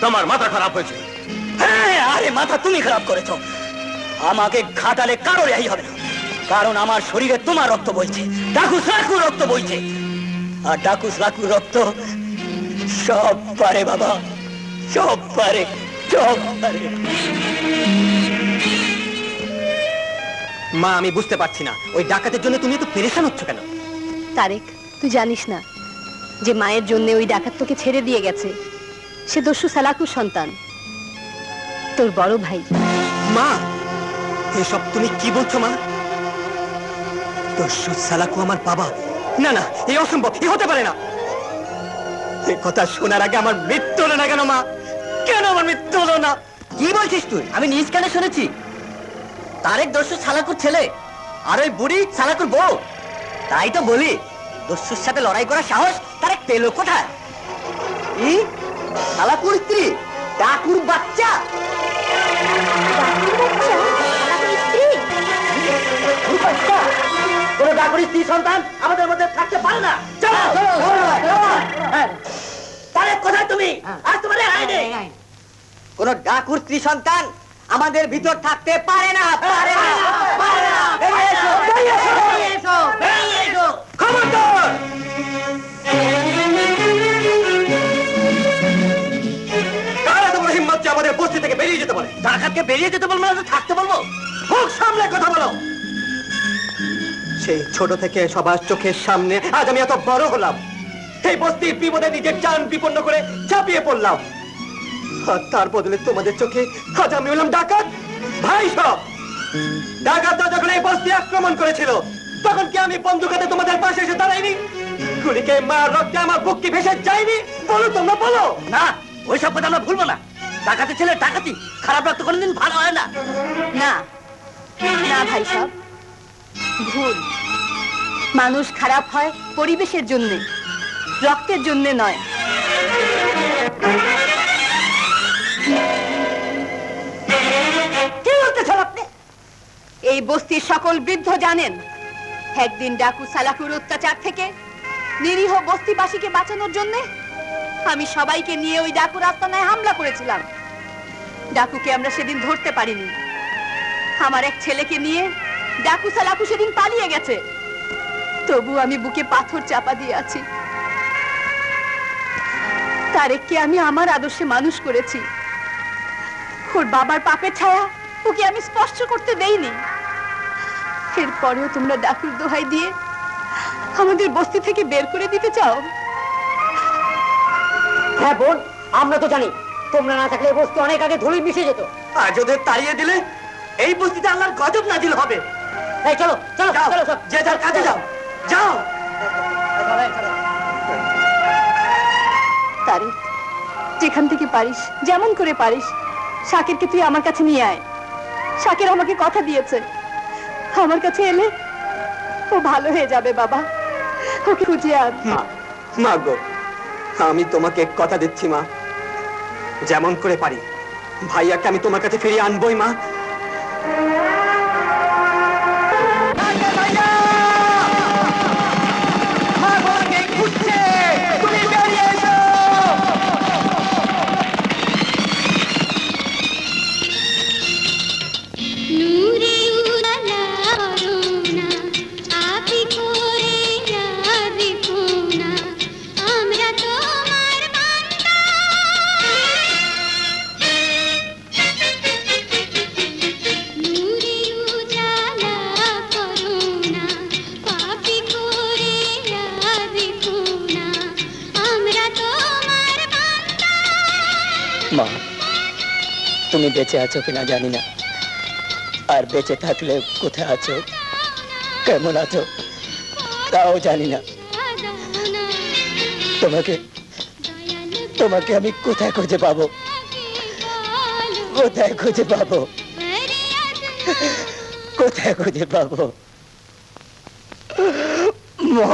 তোমার মাথা খারাপ হয়েছে। হ্যাঁ, আরে মাথা তুমি খারাপ করেছো। আমাকে ঘাটালে কারো রেহাই হবে না, কারণ আমার শরীরে তোমার রক্ত বইছে, ডাকুস লাকুর রক্ত বইছে, আর ডাকুস লাকুর রক্ত সব পারে বাবা, সব পারে, সব পারে। মা, আমি বুঝতে পারছি না ওই ডাকাতের জন্য তুমি এত পেরেশান হচ্ছ কেন? তারেক, তুই জানিস না যে মায়ের জন্য ওই ডাকাত তোকে ছেড়ে দিয়ে গেছে? সে দস্যু সালাকুর সন্তান, তোর বড় ভাই। মা, এসব তুমি কি বলছো মা? দস্যু সালাকু আমার বাবা? না না, এই অসম্ভব, এ হতে পারে না। এই কথা শোনার আগে আমার মৃত্যু হলো না কেন মা? কেন আমার মৃত্যু হলো না? কি বলছিস তুই? আমি নিজ কানে শুনেছি তারেক দস্যু সালাকুর ছেলে, আর ওই বুড়ি সালাকুর বউ। তাই তো বলি, দস্যুর সাথে লড়াই করার সাহস তারেক পেলো কোথায়? সালাকুর স্ত্রী, ডাকুর বাচ্চা। কোন ডাকুর স্ত্রী সন্তান আমাদের মধ্যে থাকতে পারে না। চলো, তারেক কোথায় তুমি? আর তোমার রেহাই নেই। কোন ডাকুর স্ত্রী সন্তান আমাদের ভিতর থাকতে পারে না, পারে না, পারে না। বেরিয়ে এসো, বেরিয়ে এসো, বেরিয়ে এসো, বেরিয়ে এসো। খবরদার! কারা তোমার হিম্মত যে আমাদের বস্তি থেকে বেরিয়ে যেতে পারে? ডাকাতকে বেরিয়ে যেতে বলবো না তো থাকতে বলবো? মুখ সামলে কথা বলো। সেই ছোট থেকে সবার চোখের সামনে আজ আমি এত বড় হলাম, এই বস্তির বিপদে নিজের জান বিপন্ন করে ঝাঁপিয়ে পড়লাম, আর তার বদলে তোমাদের চোখে আজ আমি হলাম ডাকাত। ভাই সব ডাকাতরা যখন এই বস্তি আক্রমণ করেছিল, তখন কি আমি বন্দুক হাতে তোমাদের পাশে এসে দাঁড়াইনি? গুলিকে মার রক্তে আমার বুক কি ভেসে যায়নি? বলো, তোমরা বলো। না, ওইসব কথা আমরা ভুলবো না। ডাকাতের ছেলে ডাকাতি, খারাপ রক্ত কোনোদিন ভালো হয় না। না না ভাই সাহেব, ভুল। মানুষ খারাপ হয় পরিবেশের জন্যে, রক্তের জন্যে নয়। কি বলতেছেন আপনি? এই বস্তির সকল বৃদ্ধ জানেন, একদিন ডাকু সালাকুর অত্যাচার থেকে নিরীহ বস্তিবাসীকে বাঁচানোর জন্য আমি সবাইকে নিয়ে ওই ডাকুর আস্তানায় হামলা করেছিলাম। ডাকুকে আমরা সেদিন ধরতে পারিনি। আমার এক ছেলেকে নিয়ে ডাকু সালাকু সেদিন পালিয়ে গেছে, তবু আমি বুকে পাথর চাপা দিয়ে আছি। তারেককে আমি আমার আদর্শে মানুষ করেছি, ওর বাবার পাপের ছায়া ওকে আমি স্পর্শ করতে দেইনি। এরপরেও তোমরা ডাকুর দোহাই দিয়ে আমাদের বস্তি থেকে বের করে দিতে চাও? হ্যাঁ বোন, আমরা তো জানি তোমরা না থাকলে এই বস্তু অনেক আগে ধুলি মিশে যেত। আজ ওদের তাড়িয়ে দিলে এই বস্তিতে আল্লাহর গজব নাজিল হবে। এই চলো চলো যাও, চলো সব। যে যার কাজে যাও, যাও। তারিক, যেখান থেকে পারিস, যেমন করে পারিস, শাকিরকে তুই আমার কাছে নিয়ে আয়। শাকির আমাকে কথা দিয়েছে, আমার কাছে এলে ও ভালো হয়ে যাবে। বাবা, ওকে খুঁজে আন। মা গো, আমি তোমাকে কথা দিচ্ছি মা, যেমন করে পারি ভাইয়াকে আমি তোমার কাছে ফিরিয়ে আনবই মা। নূরে উজালা করুণা, আপি করে রাখো না, আমরা তোমার বান্দা। নূরে উজালা করুণা, আপি করে রাখো না, আমরা তোমার বান্দা। মা, তুমি বেঁচে আছো কিনা জানি না, আর বেঁচে থাকলে কোথায় আছো, কেমন আছো তাও জানি না। তোমাকে তোমাকে আমি কোথায় খুঁজে পাবো, কোথায় খুঁজে পাবো, কোথায় খুঁজে পাবো? মা,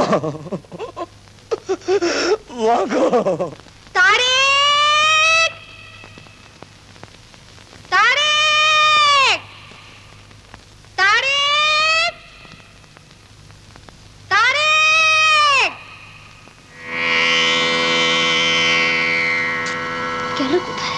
মা গো। তারেক! তারেক! তারেক! তারেক! গেল কোথায়?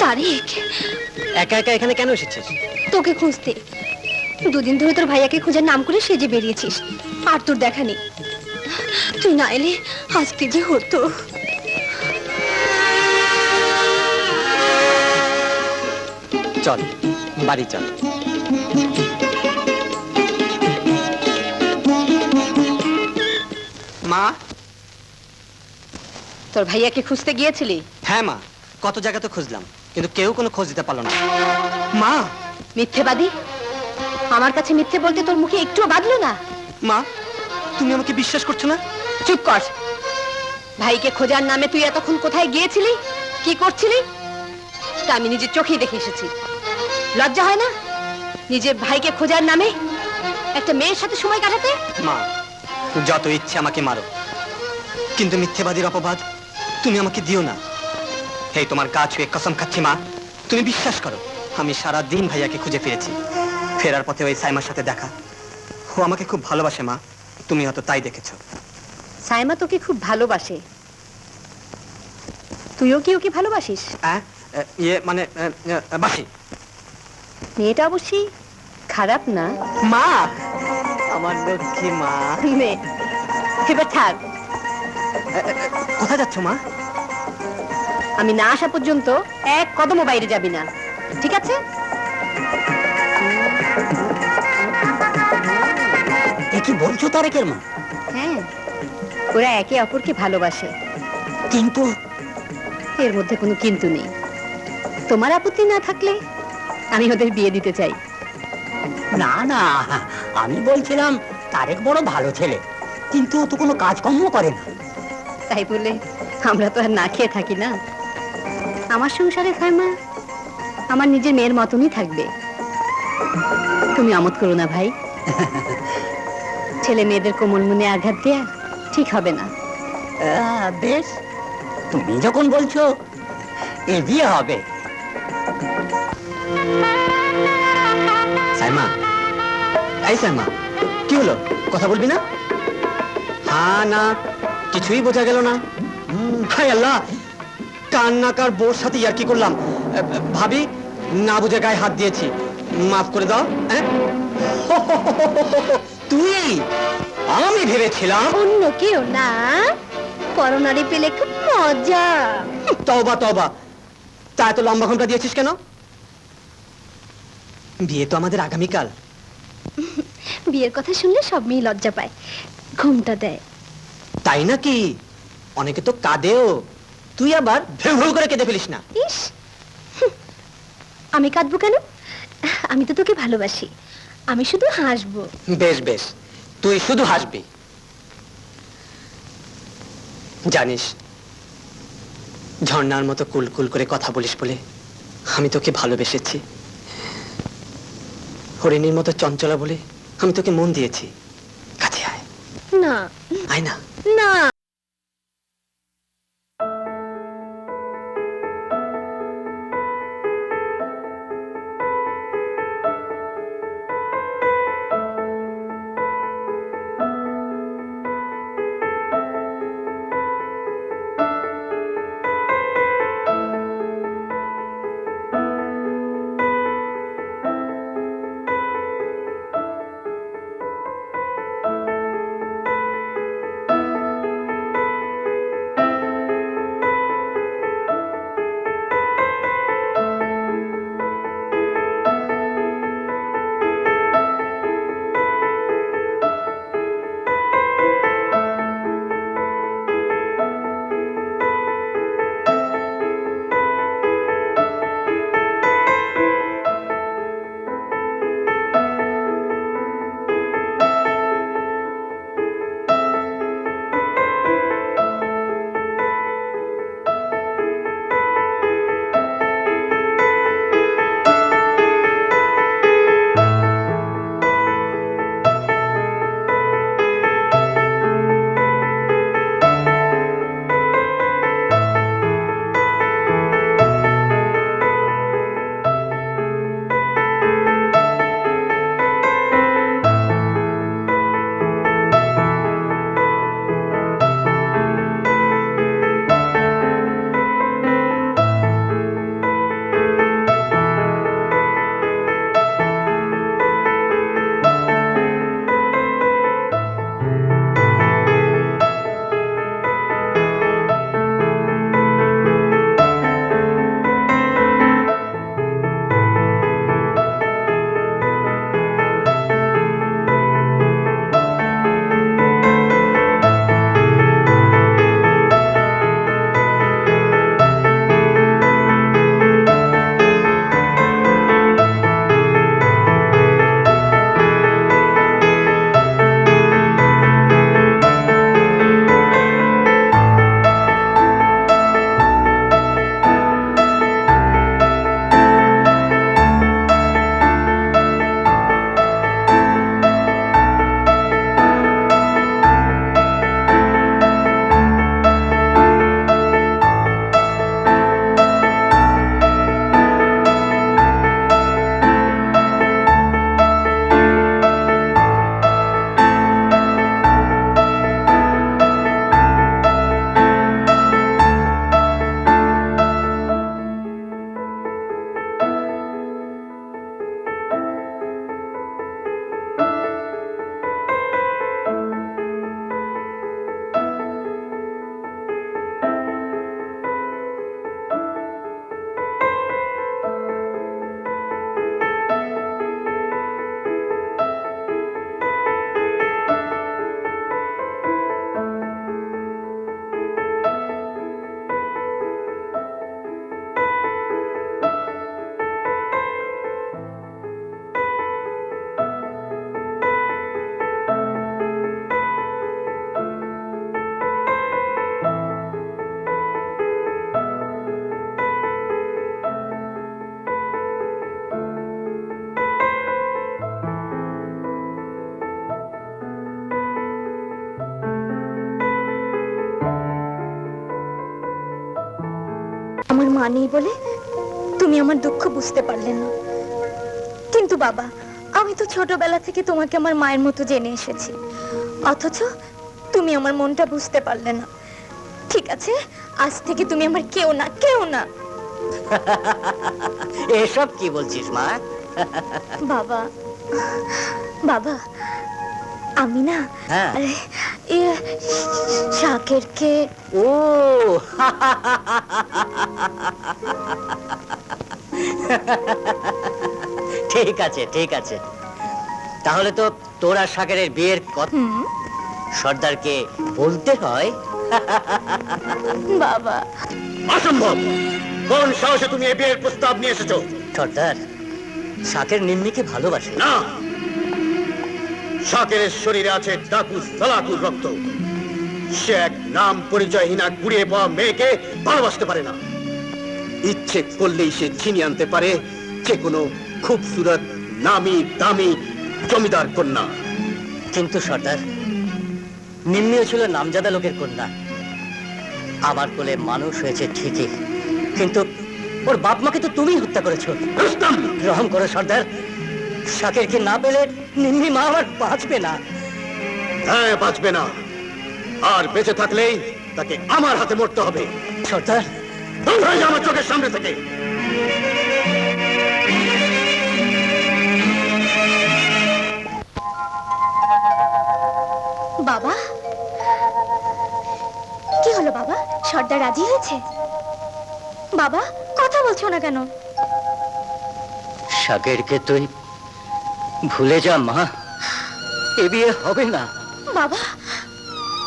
তারেক, একা একা এখানে কেন এসেছিস? তোকে খুঁজতে। দুদিন ধরে তোর ভাইয়াকে খোঁজার নাম করে সেজে বেরিয়েছিস, আর তোর দেখা নেই। তুই না এলে আজকে যে হতো। চল বাড়ি চল। মা। তোর ভাইয়াকে খুঁজতে গিয়েছিলি? হ্যাঁ মা, কত জায়গা তো খুঁজলাম, কিন্তু কেউ কোনো খোঁজ দিতে পারলো না। মা। মিথ্যেবাদী, আমার কাছে মিথ্যে বলতে তোর মুখে একটুও বাঁধলো না? মা, তুমি আমাকে বিশ্বাস করছো না? চুপ কর। ভাইকে খোঁজার নামে তুই এতক্ষণ কোথায় গিয়েছিলি, কি করছিলি, তা আমি নিজের চোখেই দেখে এসেছি। লজ্জা হয় না নিজের ভাইকে খোঁজার নামে একটা মেয়ের সাথে সময় কাটাতে? মা, যত ইচ্ছে আমাকে মারো, কিন্তু মিথ্যেবাদীর অপবাদ তুমি আমাকে দিও না। এই তোমার গা ছুঁয়ে কসম খাচ্ছি মা, তুমি বিশ্বাস করো, আমি সারা দিন ভাইয়াকে খুঁজে পেয়েছি। ফেরার পথে ওই সাইমার সাথে দেখা। ও আমাকে খুব ভালোবাসে মা, তুমি হয়তো তাই দেখেছো। সাইমা তোকে খুব ভালোবাসে, তুইও কি ওকে ভালোবাসিস? ইয়ে মানে বাসি। মেয়েটা অবশ্যই খারাপ না। মা, আমার লক্ষ্মী মা। নে, এবার থাক। কোথায় যাচ্ছ মা? আমি না আসা পর্যন্ত এক কদমও বাইরে যাবি না, ঠিক আছে? কি বলছো তারেকের মা? হ্যাঁ, ওরা একে অপরকে ভালোবাসে, কিন্তু এর মধ্যে কোনো কিন্তু নেই। তোমার আপত্তি না থাকলে আমি ওদের বিয়ে দিতে চাই। না না, আমি বলছিলাম তারেক বড় ভালো ছেলে, কিন্তু ও তো কোনো কাজকর্ম করে না। তাই বলে আমরা তো আর না খেয়ে থাকি না। আমার সংসারে সাইমা আমার নিজের মেয়ের মতনই থাকবে। তুমি আমোদ করো না ভাই, ছেলে মেয়েদের কোমল মনে আঘাত দেয়া ঠিক হবে না। বেশ, তুমি যখন বলছো এ বিয়ে হবে। সাইমা, এই সাইমা, কি হলো? কথা বলবি না? হ্যাঁ না কিছুই বোঝা গেল না। হায় আল্লাহ, কান্নাকার বোর সাথে ইয়ার কি করলাম। ভাবি, না বুঝে গায়ে হাত দিয়েছি, মাফ করে দাও। তুই? আমি ভেবেছিলাম অন্য কেউ না, পরনারী পেলে খুব মজা। তওবা তওবা, তা এত লম্বা ঘন্টা দিয়েছিস কেন? বিয়ে তো আমাদের আগামীকাল। বিয়ের কথা শুনলে সব মেয়ে লজ্জা পায়, ঘুমটা দেয়। তাই নাকি? অনেকে তো কাঁদেও, তুই আবার ভেউ ভেউ করে কেঁদে ফেলিস না। ইস, হুঁ, আমি কাঁদবো কেন? আমি তো তোকে ভালোবাসি, আমি শুধু হাসবো। বেশ বেশ, তুই শুধু হাসবি। জানিস, ঝর্ণার মতো কুলকুল করে কথা বলিস বলে আমি তোকে ভালোবেসেছি। হরিণীর মতো চঞ্চলা বলে আমি তোকে মন দিয়েছি। কাছে আয়, না আয় না। না, আমার মা নেই বলে তুমি আমার দুঃখ বুঝতে পারলে না, কিন্তু বাবা আমি তো ছোটবেলা থেকে তোমাকে আমার মায়ের মতো জেনে এসেছি, অথচ তুমি আমার মনটা বুঝতে পারলে না। ঠিক আছে, আজ থেকে তুমি আমার কেউ না, কেউ না। এসব কি বলছিস মা? বাবা, বাবা আমি না হ্যাঁ। শাকেরকে ও ঠিক আছে ঠিক আছে, তাহলে তো তোরা সাগরের বিয়ের কথা সর্দারকে বলতে হয়। বাবা অসম্ভব! কোন সাহসে তুমি এই বিয়ের প্রস্তাব নিয়ে এসেছো? সর্দার শাকের নিম্নিকে ভালোবাসে। না, শাকেরের শরীরে আছে ডাকু সালাকুর রক্ত। সে এক নাম পরিচয়হীনা কুড়িয়ে পাওয়া মেয়েকে ভালোবাসতে পারে না। ইচ্ছে করলেই সে ছিনিয়ে আনতে পারে যে কোনো খুবসুরত নামি দামি জমিদার কন্যা। কিন্তু সর্দার নিম্নিও ছিল নামজাদা লোকের কন্যা। আমার কোলে মানুষ হয়েছে ঠিকই, কিন্তু ওর বাপ মাকে তো তুমি হত্যা করেছো। রুস্তম! রহম করো সর্দার, শাকেরকে না পেলে নিম্নি মা আমার বাঁচবে না। হ্যাঁ, বাঁচবে না, আর বেঁচে থাকলেই তাকে আমার হাতে মরতে হবে। সর্দার দূর হয়ে যা আমার চোখের সামনে থেকে। বাবা কি হলো বাবা, সর্দার রাজি হয়েছে? বাবা কথা বলছো না কেন? শাকেরকে তুই ভুলে যা মা, এ বিয়ে হবে না। বাবা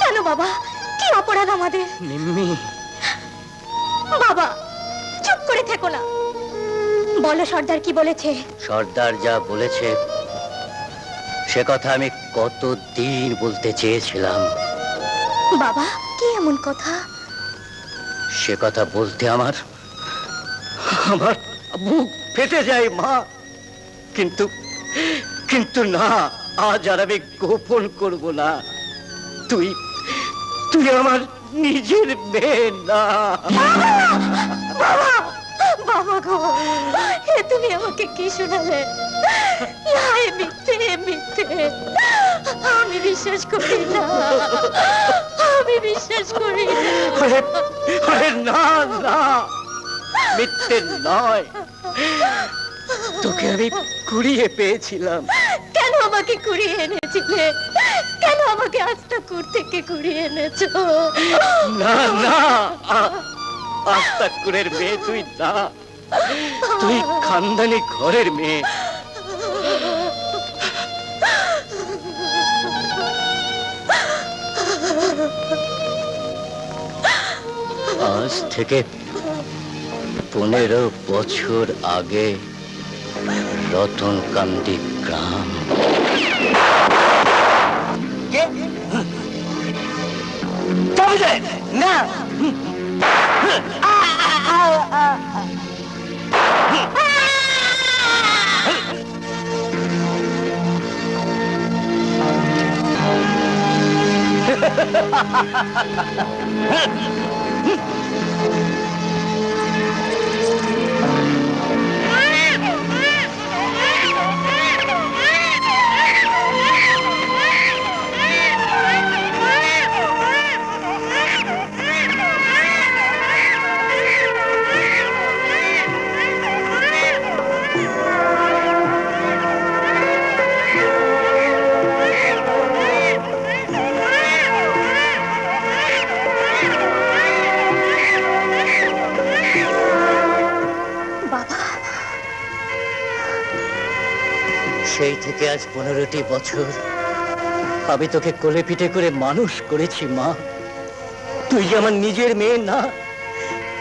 কেন বাবা, কি অপরাধ আমাদের? নিম্মি বাবা চুপ করে থেকো না, বলো সর্দার কি বলেছে? সর্দার যা বলেছে সে কথা আমি কতদিন বলতে চেয়েছিলাম। বাবা কি এমন কথা? সে কথা বলতে আমার আমার বুক ফেটে যায় মা, কিন্তু কিন্তু না, আজ আর আমি গোপন করব না। তুই তুই আমার নিজের মেয়ে না। বাবা, বাবা গো, এ তুমি আমাকে কি শোনালে? না, এ মিথ্যে, এ মিথ্যে। আমি বিশ্বাস করি না, আমি বিশ্বাস করি না। আরে আরে না না, মিথ্যে নয়, তোকে আমি কুড়িয়ে পেয়েছিলাম। কেন আমাকে কুড়িয়ে এনেছিলে? কেন আমাকে আস্তাকুর থেকে কুড়িয়ে এনেছো? না না, আস্তাকুরের মেয়ে তুই না, তুই খানদানি ঘরের মেয়ে। আজ থেকে 15 বছর আগে রতনকান্দি গ্রাম। না সেই থেকে আজ 15টি বছর আমি তোকে কোলে পিঠে করে মানুষ করেছি মা। তুই যে আমার নিজের মেয়ে না,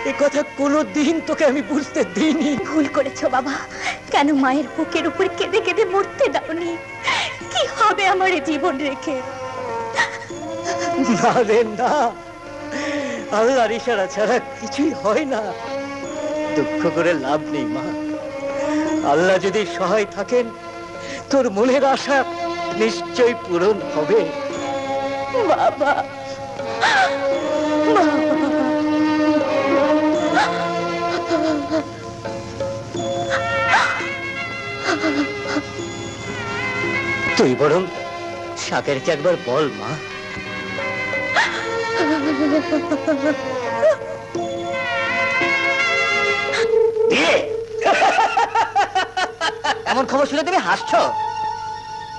এ কথা কোনোদিন তোকে আমি বুঝতে দিইনি। ভুল করেছো বাবা, কেন মায়ের বুকের উপর কেঁদে কেঁদে মরতে দাওনি? কি হবে আমার এই জীবন রেখে? না রে না, আল্লাহর ইশারা ছাড়া কিছুই হয় না। দুঃখ করে লাভ নেই মা, আল্লাহ যদি সহায় থাকেন তোর মনের আশা নিশ্চয় পূরণ হবে। বাবা, বাবা, তুই বরং সাগরকে একবার বল মা। এমন খবর শুনে তুমি হাসছো?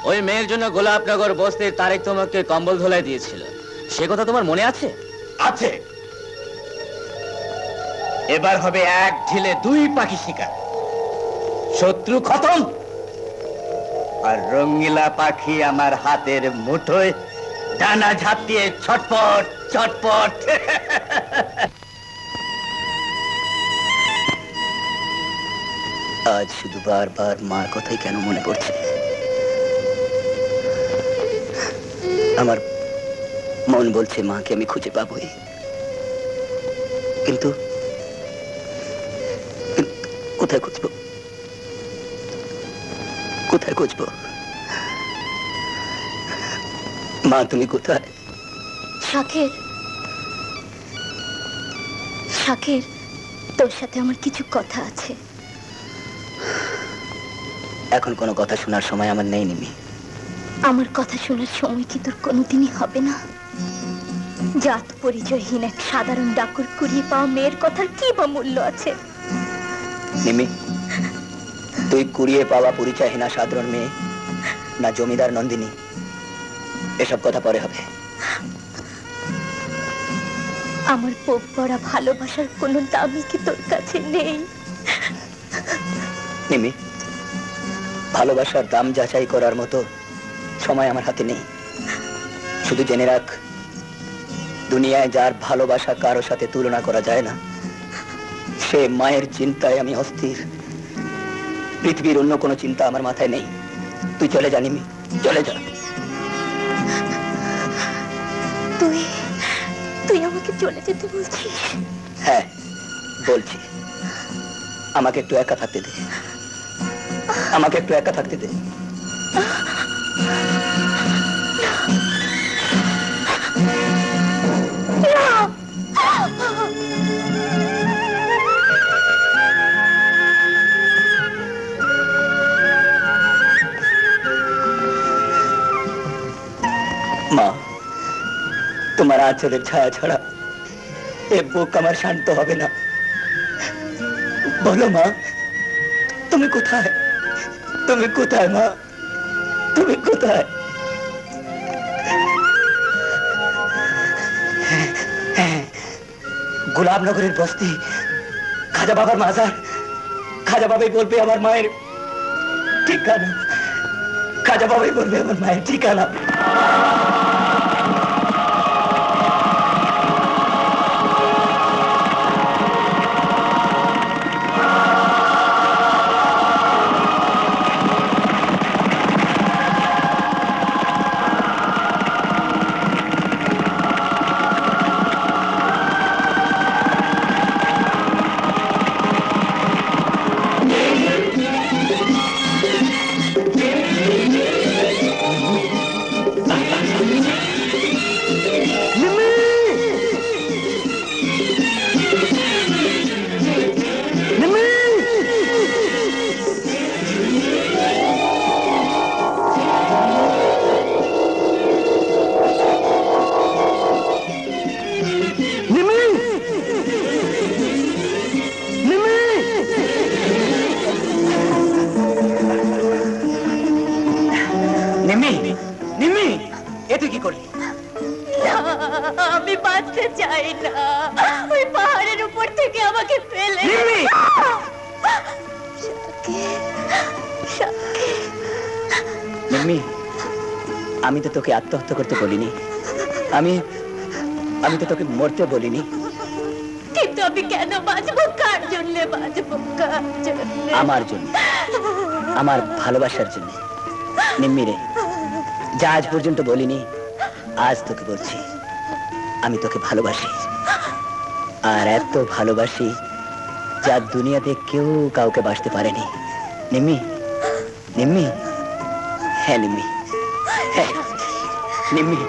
ওই মেয়ের জন্য গোলাপনগর বস্তির তারেক তোমাকে কম্বল ধোলাই দিয়েছিল, সে কথা তোমার মনে আছে? আছে। এবার হবে এক ঢিলে দুই পাখি শিকার। শত্রু খতম, আর রঙ্গিলা পাখি আমার হাতের মুঠোয় ডানা ঝাঁপিয়ে ছটপট ছটপট। আজ শুধু বারবার মার কথাই কেন মনে পড়ছে? আমার মন বলছে মাকে আমি খুঁজে পাবোই, কিন্তু কোথায় খুঁজবো? কোথায় খুঁজবো? মা তুমি কোথায়? শাকের, শাকের, তোর সাথে আমার কিছু কথা আছে। এখন কোনো কথা শোনার সময় আমার নেই নিমি। আমার কথা শোনার সময় কি তোর কোনোদিনই হবে না? জাত পরিচয়হীন এক সাধারণ ডাকুর কুড়িয়ে পাওয়া মেয়ের কথার কি বা মূল্য আছে? নিমি, তুই কুড়িয়ে পাওয়া পরিচয়হীনা সাধারণ মেয়ে না জমিদার নন্দিনী, এসব কথা পরে হবে। আমার পোক পড়া ভালোবাসার কোনো দামই কি তোর কাছে নেই? নিমি, ভালোবাসার দাম যাচাই করার মতো সময় আমার হাতে নেই। শুধু জেনে রাখ, দুনিয়ায় যার ভালোবাসা কারো সাথে তুলনা করা যায় না, সে মায়ের চিন্তায় আমি অস্থির। পৃথিবীর অন্য কোনো চিন্তা আমার মাথায় নেই। তুই চলে যা নিমি, চলে যা। তুই তুই আমাকে চলে যেতে বলছিস? হ্যাঁ বলছি, আমাকে একটু একা থাকতে দে, আমাকে একটু একা থাকতে দে। মা, তোমার আঁচলের ছায়া ছাড়া এ বুক আমার শান্ত হবে না। বলো মা, তুমি কোথায়? তুমি কোথায় মা? তুমি কোথায়? গোলাপনগরের বস্তি, খাজা বাবার মাজার। খাজা বাবাই বলবে আমার মায়ের ঠিকানা। খাজা বাবাই বলবে আমার মায়ের ঠিকানা। আমি বাঁচতে চাই না, ওই পাহাড়ের উপর থেকে আমাকে ফেলে। নিম্মি, আমি তো তোকে আত্মহত্যা করতে বলিনি, আমি তো তোকে মরতে বলিনি। কিন্তু আমি কেন বাঁচবো? কার জন্য বাঁচবো? কার জন্য? আমার জন্য, আমার ভালোবাসার জন্য। নিম্মি রে, যা আজ পর্যন্ত বলিনি, আজ তোকে বলছি, আমি তোকে ভালোবাসি। আর এত ভালোবাসি যা দুনিয়াতে কেউ কাউকে বাসতে পারেনি। নিম্মি, নিম্মি, হ্যাঁ নিম্মি, হ্যাঁ নিম্মি।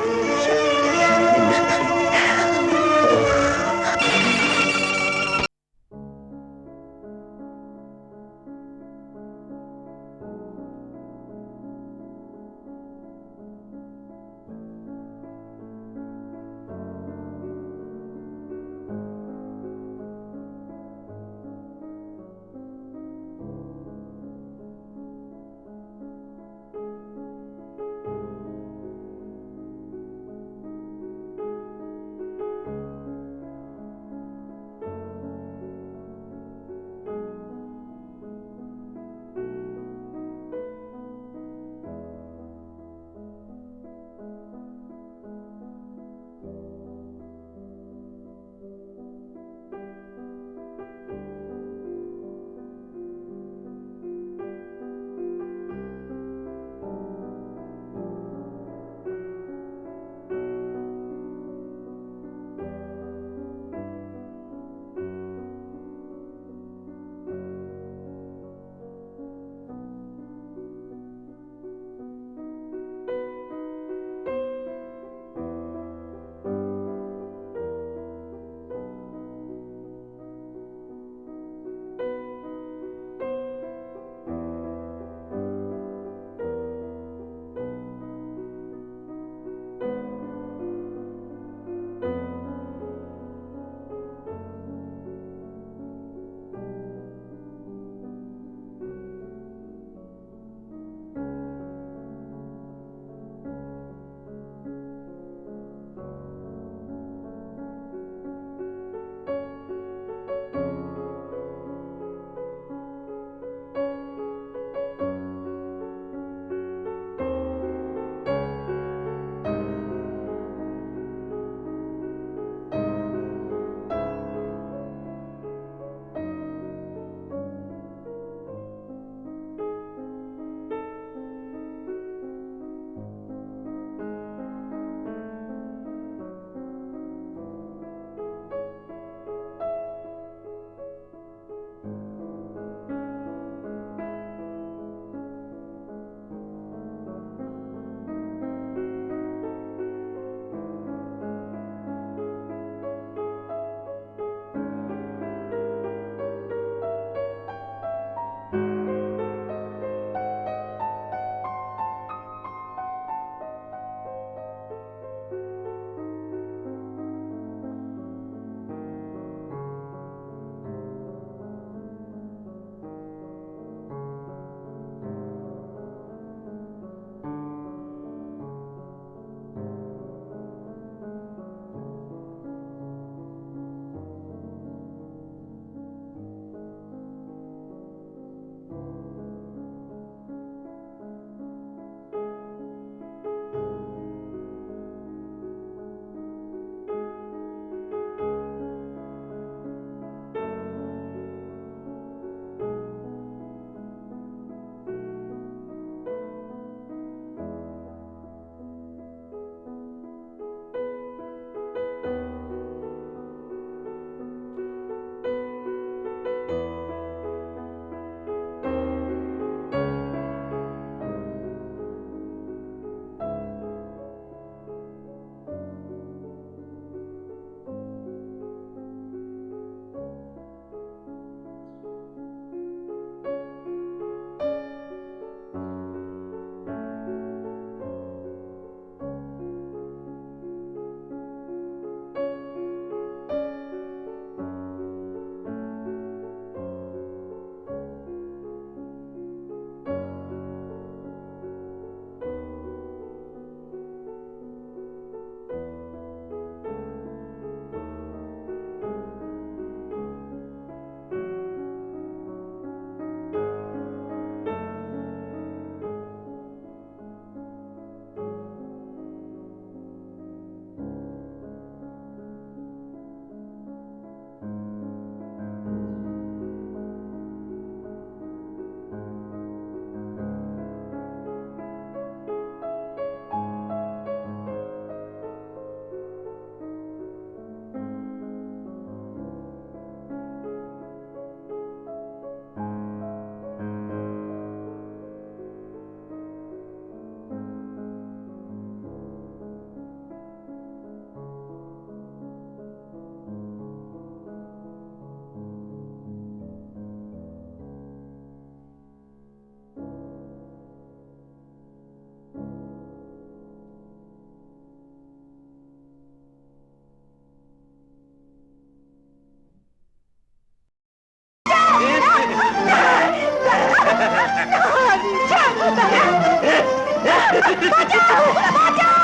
বাঁচাও বাঁচাও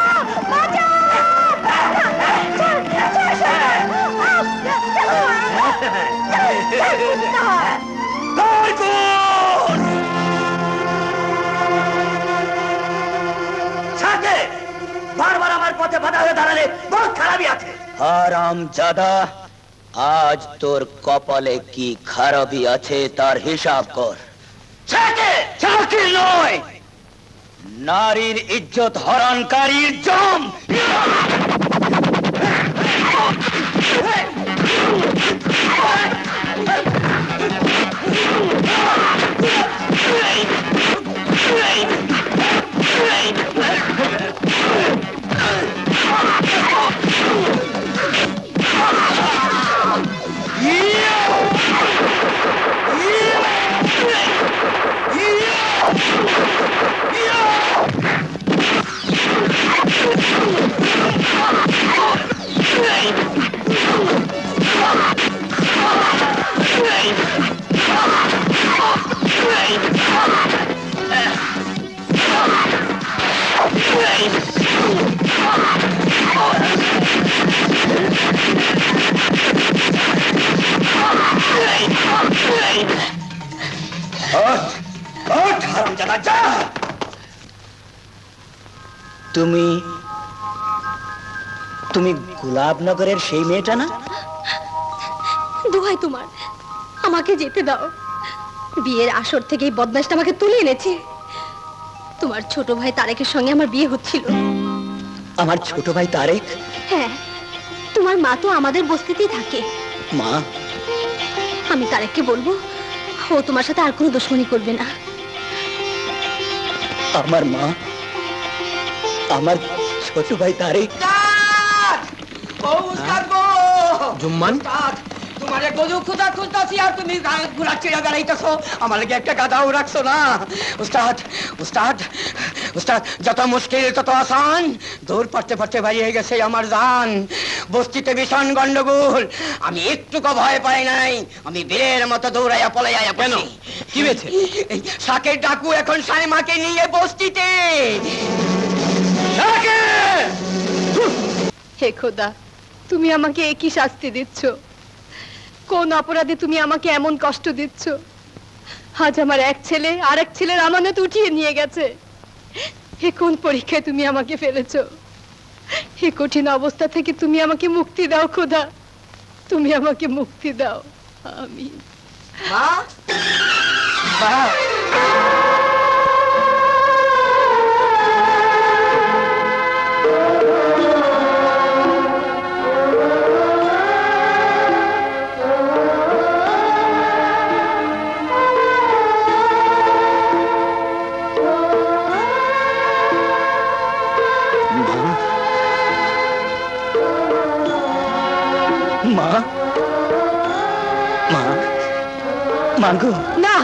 বাঁচাও সাথে বারবার আমার পথে বাধা হয়ে দাঁড়ালে বহুত খারাপই আছে। হারাম জাদা, আজ তোর কপালে কি খারাপই আছে তার হিসাব কর। চাকরি নয়, নারীর ইজ্জত হরণকারীর জম। তুমি তুমি গোলাপনগরের সেই মেয়েটা না? দোহাই তোমার, আমাকে যেতে দাও। বিয়ের আসর থেকে এই বদমাশটা আমাকে তুলে এনেছে। তোমার ছোট ভাই তারেকের সঙ্গে আমার বিয়ে হচ্ছিল। আমার ছোট ভাই তারেক? হ্যাঁ, তোমার মা তো আমাদের বস্তিতেই থাকে। মা, আমি তারেককে বলবো ও তোমার সাথে আর কোনো দুশ্মনী করবে না। আমার মা, আমার ছোট ভাই তারেক। জুম্মান, তোমার গজু খুদা খুঁজতাছি আর তুমি ঘুরা ছেড়ে বেড়াইতেছো, আমার লাগে একটা গাদাও রাখছো না। উস্তাদ উস্তাদ উস্তাদ, যত মুশকিল তত আসান। দূর পড়তে পড়তে বেরিয়ে গেছে আমার জান। বস্তিতে ভীষণ গন্ডগোল, আমি একটুকু ভয় পাই নাই। আমি বীরের মতো দৌড়াইয়া পলাইয়া কেন? কি হয়েছে? এই শাকের ডাকু এখন সাইমাকে নিয়ে বস্তিতে। হে খোদা, তুমি আমাকে একই শাস্তি দিচ্ছ? কোন অপরাধে তুমি আমাকে এমন কষ্ট দিচ্ছ? আজ আমার এক ছেলে আর এক ছেলের আমানত উঠিয়ে নিয়ে গেছে। হে কোন পরীক্ষায় তুমি আমাকে ফেলেছো? হে কঠিন অবস্থা থেকে তুমি আমাকে মুক্তি দাও খোদা, তুমি আমাকে মুক্তি দাও। আমি মা, মা, মা, মা, মাগো। না,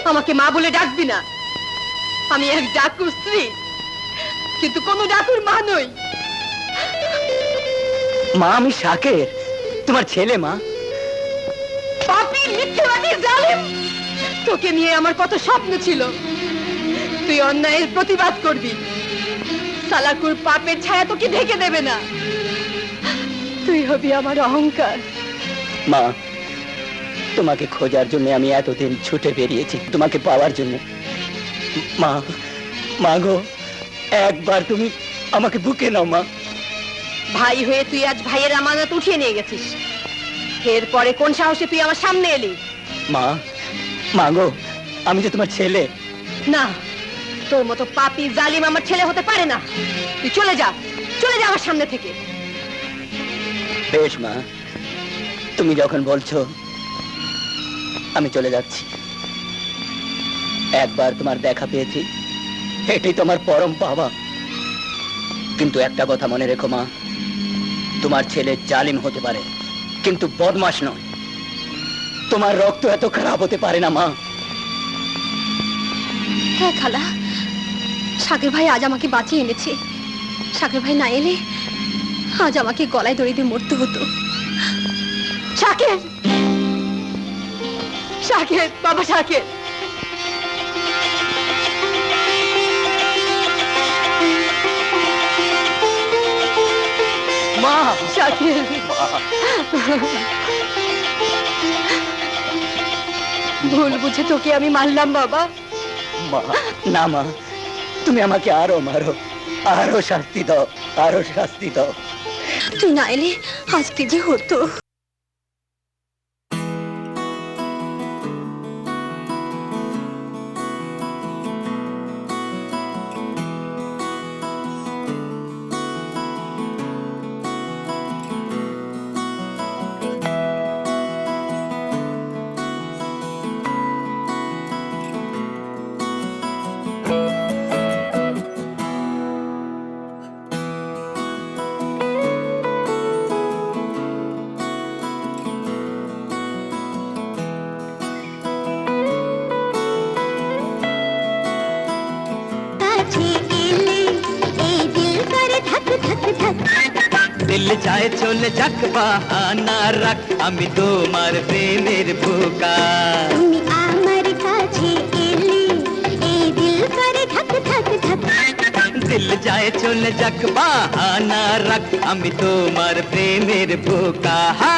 আমাকে মা বলে ডাকবি না। আমি এক ডাকুর স্ত্রী, কিন্তু কোনো ডাকুর মা নই। মা, আমি শাকের, তোমার ছেলে। মা, পাপী, মিথ্যেবাদী, জালিম! তোকে নিয়ে আমার কত স্বপ্ন ছিল। তুই অন্যায়ের প্রতিবাদ করবি, সালাকুর পাপের ছায়া তোকে ঢেকে দেবে না। তুই হবি আমার অহংকার। মা, তোমাকে খোঁজার জন্য আমি এতদিন ছুটে বেরিয়েছি, তোমাকে পাওয়ার জন্য। মা, মাগো, একবার তুমি আমাকে বুকে নাও। মা, ভাই হয়ে তুই আজ ভাইয়ের আমানত উঠিয়ে নিয়ে গেছিস, এরপরে কোন সাহসে তুই আমার সামনে এলি? মা, মাগো, আমি যে তোমার ছেলে। না, তোর মতো পাপী জালিম আমার ছেলে হতে পারে না। তুই চলে যা, চলে যা আমার সামনে থেকে। বেশ মা, তুমি যখন বলছো আমি চলে যাচ্ছি। একবার তোমার দেখা পেয়েছি, এটাই তোমার পরম পাওয়া। কিন্তু একটা কথা মনে রেখো মা, তোমার ছেলে জালিম হতে পারে কিন্তু বদমাশ নয়। তোমার রক্ত এত খারাপ হতে পারে না মা। হ্যাঁ খালা, শাকের ভাই আজ আমাকে বাঁচিয়ে এনেছে। শাকের ভাই না এলে আজ আমাকে গলায় দড়ি দিয়ে মরতে হতো। শাকের, শাকের, বাবা শাকের। মা শাকিল, ভুল বুঝে তোকে আমি মারলাম বাবা। মা না মা, তুমি আমাকে আরো মারো, আরো শাস্তি দাও, আরো শাস্তি দাও। তুই না এলে আজকে যে হতো। দিল চায় চলে যাক বাহানা রাখ, আমি তোমার প্রেমের বোকা। তুমি আমার কাছে এলে এই দিল করে ধক ধক ধক। দিল যায় চলে যাক বাহানা রাখ, আমি তোমার প্রেমের বোকা। হা